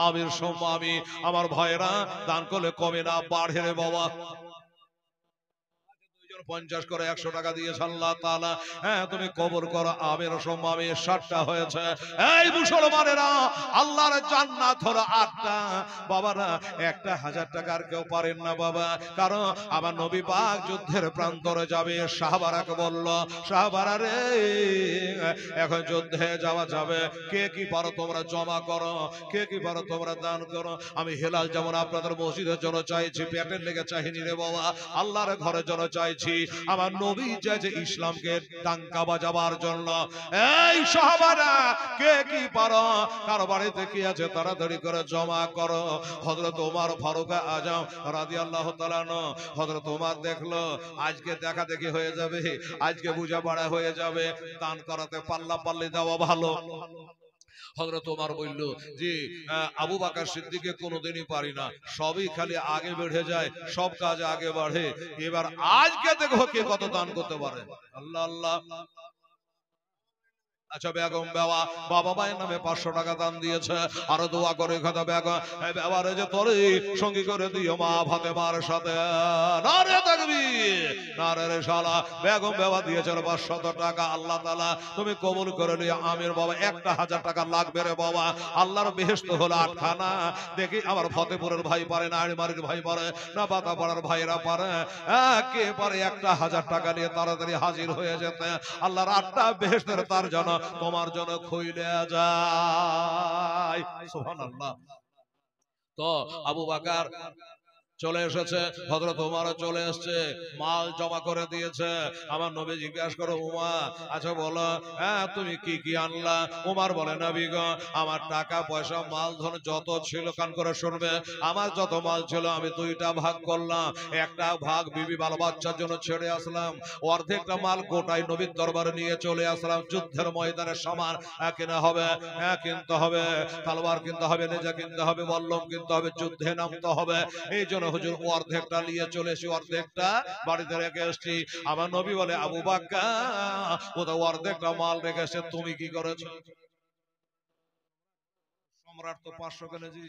আমির সম্মা আমি। আমার ভাইয়েরা দান করলে কমে না, বাড়ে রে বাবা। 50 করে 100 টাকা দিয়েছে আল্লাহ তাআলা। তুমি কবুল করো আমির সম্মা আমি। 60টা হয়েছে। এই মুসলমানেরা, আল্লাহর জান্নাত হলো 8টা বাবারা। একটা 1000 টাকার কেউ পারেন না বাবা, কারণ আমার নবী পাক যুদ্ধের প্রান্তরে যাবে। সাহাবারাকে বলল, সাহাবারা রে এখন যুদ্ধে যাওয়া যাবে, কে কি পারো তোমরা জমা করো, কে কি পারো তোমরা দান করো। আমি হেলাল যেমন আপনাদের মসজিদের জন্য চাইছি, পেটের লেগে চাইনি রে বাবা, আল্লাহর ঘরের জন্য চাইছি। আমার নবী যে ইসলামকে ডাঙ্কা বাজাবার জন্য। এই সাহাবারা কে কি পারো, কারো বাড়িতে কি আছে তাড়াতাড়ি করে জমা করো। হযরত ওমর ফারুক আজম রাদিয়াল্লাহু তাআলা আনহু, হযরত ওমর দেখলো আজকে দেখা দেখি হয়ে যাবে, আজকে বুঝা পড়া হয়ে যাবে, দান করাতে পাল্লা পাল্লি দেওয়া ভালো। হযরত ওমর বলল যে আবু বকর সিদ্দিককে কোনোদিনই পারি না, সবই খালি আগে বেড়ে যায়, সব কাজ আগে বাড়ে। এবার আজকে দেখো কে কত দান করতে পারে। আল্লাহ আল্লাহ। আচ্ছা বেগম বাবা বাবা মায়ের নামে 500 টাকা দান দিয়েছে, আরো দোয়া করে কথা বেগম এবারে যে তোরে সঙ্গী করে দিও মা ফাতেমার সাথে। নারে তাকবীর, নারে রিসালা। বেগম বাবা দিয়েছেন 500 টাকা। আল্লাহ তাআলা তুমি কবুল করে নিও। আমির বাবা 1000 টাকা লাগবে রে বাবা। আল্লাহর বেহেশত হলো 8 খানা। দেখি আমার ফতেপুরের ভাই পারে না, আড়িমারির ভাই পারে না, পাতাপাড়ার ভাইরা পারে, কে পারে 1000 টাকা নিয়ে তাড়াতাড়ি হাজির হয়ে যেতে। আল্লাহর 8টা বেহেশতের তার জন্য তোমার জন্য খুইলে যায়। সুবহানাল্লাহ। তো আবু বকর চলে এসেছে, হযরত ওমর চলে এসেছে, মাল জমা করে দিয়েছে। আমার নবী জিজ্ঞাসা করে উমর আচ্ছা বলো তুমি কি কি আনলা? উমর বলে নবী গো আমার টাকা পয়সা মাল ধন যত ছিল, কান করে শুনবে, আমার যত মাল ছিল আমি 2টা ভাগ করলাম। একটা ভাগ বিবি বাল বাচ্চার জন্য ছেড়ে আসলাম, অর্ধেকটা মাল গোটাই নবীর দরবারে নিয়ে চলে আসলাম। যুদ্ধের ময়দানে সামান কিনা হবে, কিনতে হবে, তলোয়ার কিনতে হবে, নেজা কিনতে হবে, বল্লম কিনতে হবে, যুদ্ধে নামতে হবে। এই জন্য হুজুর অর্ধেকটা নিয়ে চলে এসে অর্ধেকটা বাড়িতে রেখে এসেছি। আমার নবী বলে আবু বকর ও তো অর্ধেকটা মাল রেখে এসে তুমি কি করেছো? সম্রাট তো 500 কেনেছি,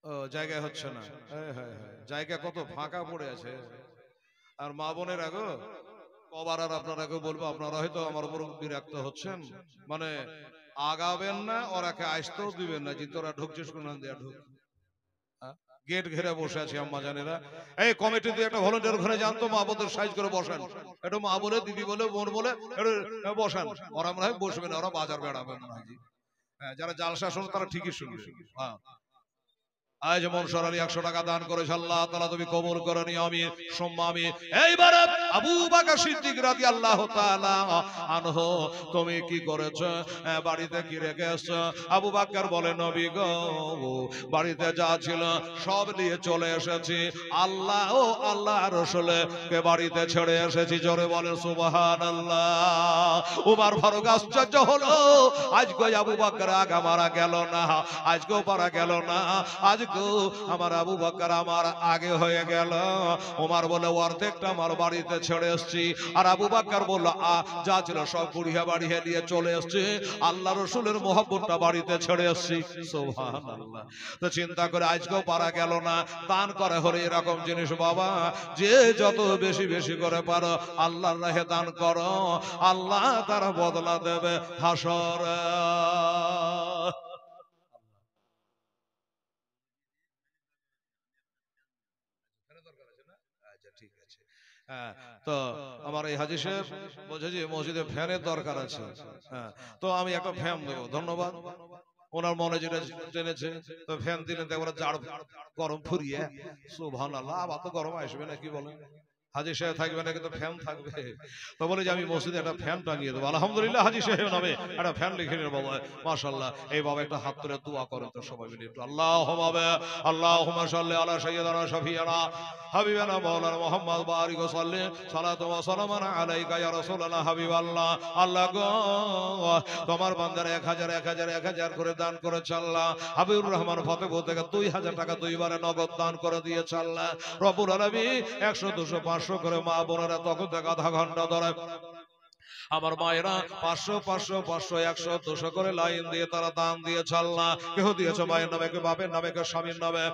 ও জায়গা হচ্ছে না। জায়গা কত ফাঁকা পড়ে আছে। আর মা বোনের আগো কবার আর আপনারাকে বলবো, আপনারা হয়তো আমার উপর বিরক্ত হচ্ছেন, মানে আগাবেন না, ওরাকে আসতেও দিবেন না যে তোরা ঢুকছিস কোন দিয়া ঢুক। গেট ঘেরে বসে আছে আম্মা জানেরা। এই কমিটিতে একটা ভলান্টিয়ার ওখানে যান তো, মা বোনদের সাইজ করে বসেন, একটু মা বলে দিদি বলে বোন বলে বসেন। ওরা মনে হয় বসবে না, ওরা বাজার বেড়াবে মনে হয়। যারা জালসা শুনে তারা ঠিকই শুনবে। হ্যাঁ আজ মনসুর আলী 100 টাকা দান করেছে, আল্লাহ তাআলা তুমি কবুল করে নিও। আমি সম্মামি এইবারে আবু বকর সিদ্দিক রাদিয়াল্লাহু তাআলা আনহু তুমি কি করেছো, বাড়িতে কি রেখে এসেছো? আবু বকর বলে নবী গো বাড়িতে যা ছিল সব নিয়ে চলে এসেছি, আল্লাহ ও আল্লাহর রাসূলকে বাড়িতে ছেড়ে এসেছি। জোরে বলে সুবহানাল্লাহ। ওমর ফারুক আশ্চর্য হলো, আজকে আবু বকর আগা মারা গেল না, আজকেও পারা গেল না, আজকে আমার আবু বকর আমার আগে হয়ে গেল। ওমর বলে অর্ধেকটা আমার বাড়িতে ছেড়ে এসেছি। আর আবু বকর বলল যা ছিল সব কুড়িয়ে বাড়িয়ে নিয়ে চলে এসেছি, আল্লাহ রাসূলের মহব্বতটা বাড়িতে ছেড়ে এসেছি। সুবহানাল্লাহ। তো চিন্তা করে আজকেও পারা গেল না। দান করে হলে এরকম জিনিস বাবা, যে যত বেশি বেশি করে পারো আল্লাহর রাহে দান করো, আল্লাহ তার বদলা দেবে হাসরে। তো আমার এই হাজী সাহেব বলছে যে মসজিদে ফ্যানের দরকার আছে, তো আমি একটা ফ্যান দেবো। ধন্যবাদ, ওনার মনে যেটা টেনেছে। তো ফ্যান দিলেন, তো জাড় গরম ফুরিয়ে। সুবহানাল্লাহ। আবার তো গরম আসবে না, কি বলেন? হাজী সাহেব থাকবে না কিন্তু ফ্যান থাকবে। তো বলে যে আমি মসজিদে একটা ফ্যান টাঙিয়ে দেবো। আলহামদুলিল্লাহ, হাজী সাহেব নামে একটা ফ্যান লিখে নিন বাবা। মাশাআল্লাহ। এই বাবা একটা হাত তুলে দোয়া করেন তো সবাই মিলে একটু। আল্লাহুম্মা সাল্লি আলা সাইয়্যিদানা শাফিয়ানা হাবিবানা মাওলানা মুহাম্মদ বারিক ওয়া সাল্লি সালাতু ওয়া সালামান আলাইকা ইয়া রাসূলুল্লাহ হাবিবাল্লাহ। আল্লাহ গো তোমার বান্দার 1000 করে দান করেছে আল্লাহ। হাবিবুর রহমান ফতেপুর থেকে 2000 টাকা দুইবারে নগদ দান করে দিয়েছে আল্লাহ রব্বুল আলামিন। 100 200 500 করে মা বোনেরা তখন থেকে আধা ঘন্টা ধরে আমার মায়েরা 500 500 500 100 200 করে লাইন দিয়ে তারা দান দিয়েছে আল্লাহ। কেউ দিয়েছে মায়ের নামে, কেউ বাপের নামে, কেউ স্বামীর নামে,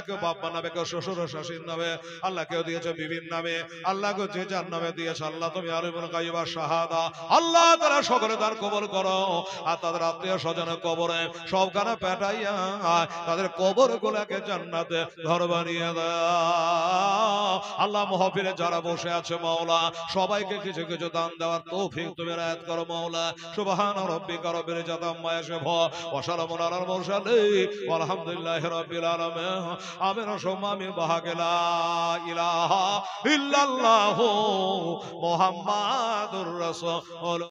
কেউ বাবা নামে, কেউ শ্বশুর শাশুড়ির নামে, আল্লাহ কেউ দিয়েছে বিবির নামে, আল্লাহ গো যে যার নামে দিয়েছে আল্লাহ তুমি আলিমুল গায়বা শাহাদা, আল্লাহ তারা সকলে দান কবুল করো। আর তাদের আত্মীয় স্বজনের কবরে সবখানে পেটাইয়া তাদের কবর গুলাকে জান্নাতে ঘর বানিয়ে দাও আল্লাহ। মাহফিলে যারা বসে আছে মাওলা সবাইকে কিছু কিছু দান দেওয়ার তৌফিক তুমি রায়াত করো মাওলা। সুবহানা রাব্বিকা রাব্বিল ইজ্জাতি আম্মা ইয়াসিফুন ওয়া সালামুন আলাল মুরসালিন ওয়ালহামদুলিল্লাহি রাব্বিল আলামিন। আমিন সুম্মা আমিন। বাহাকে লা ইলাহা ইল্লাল্লাহু মুহাম্মাদুর রাসূল।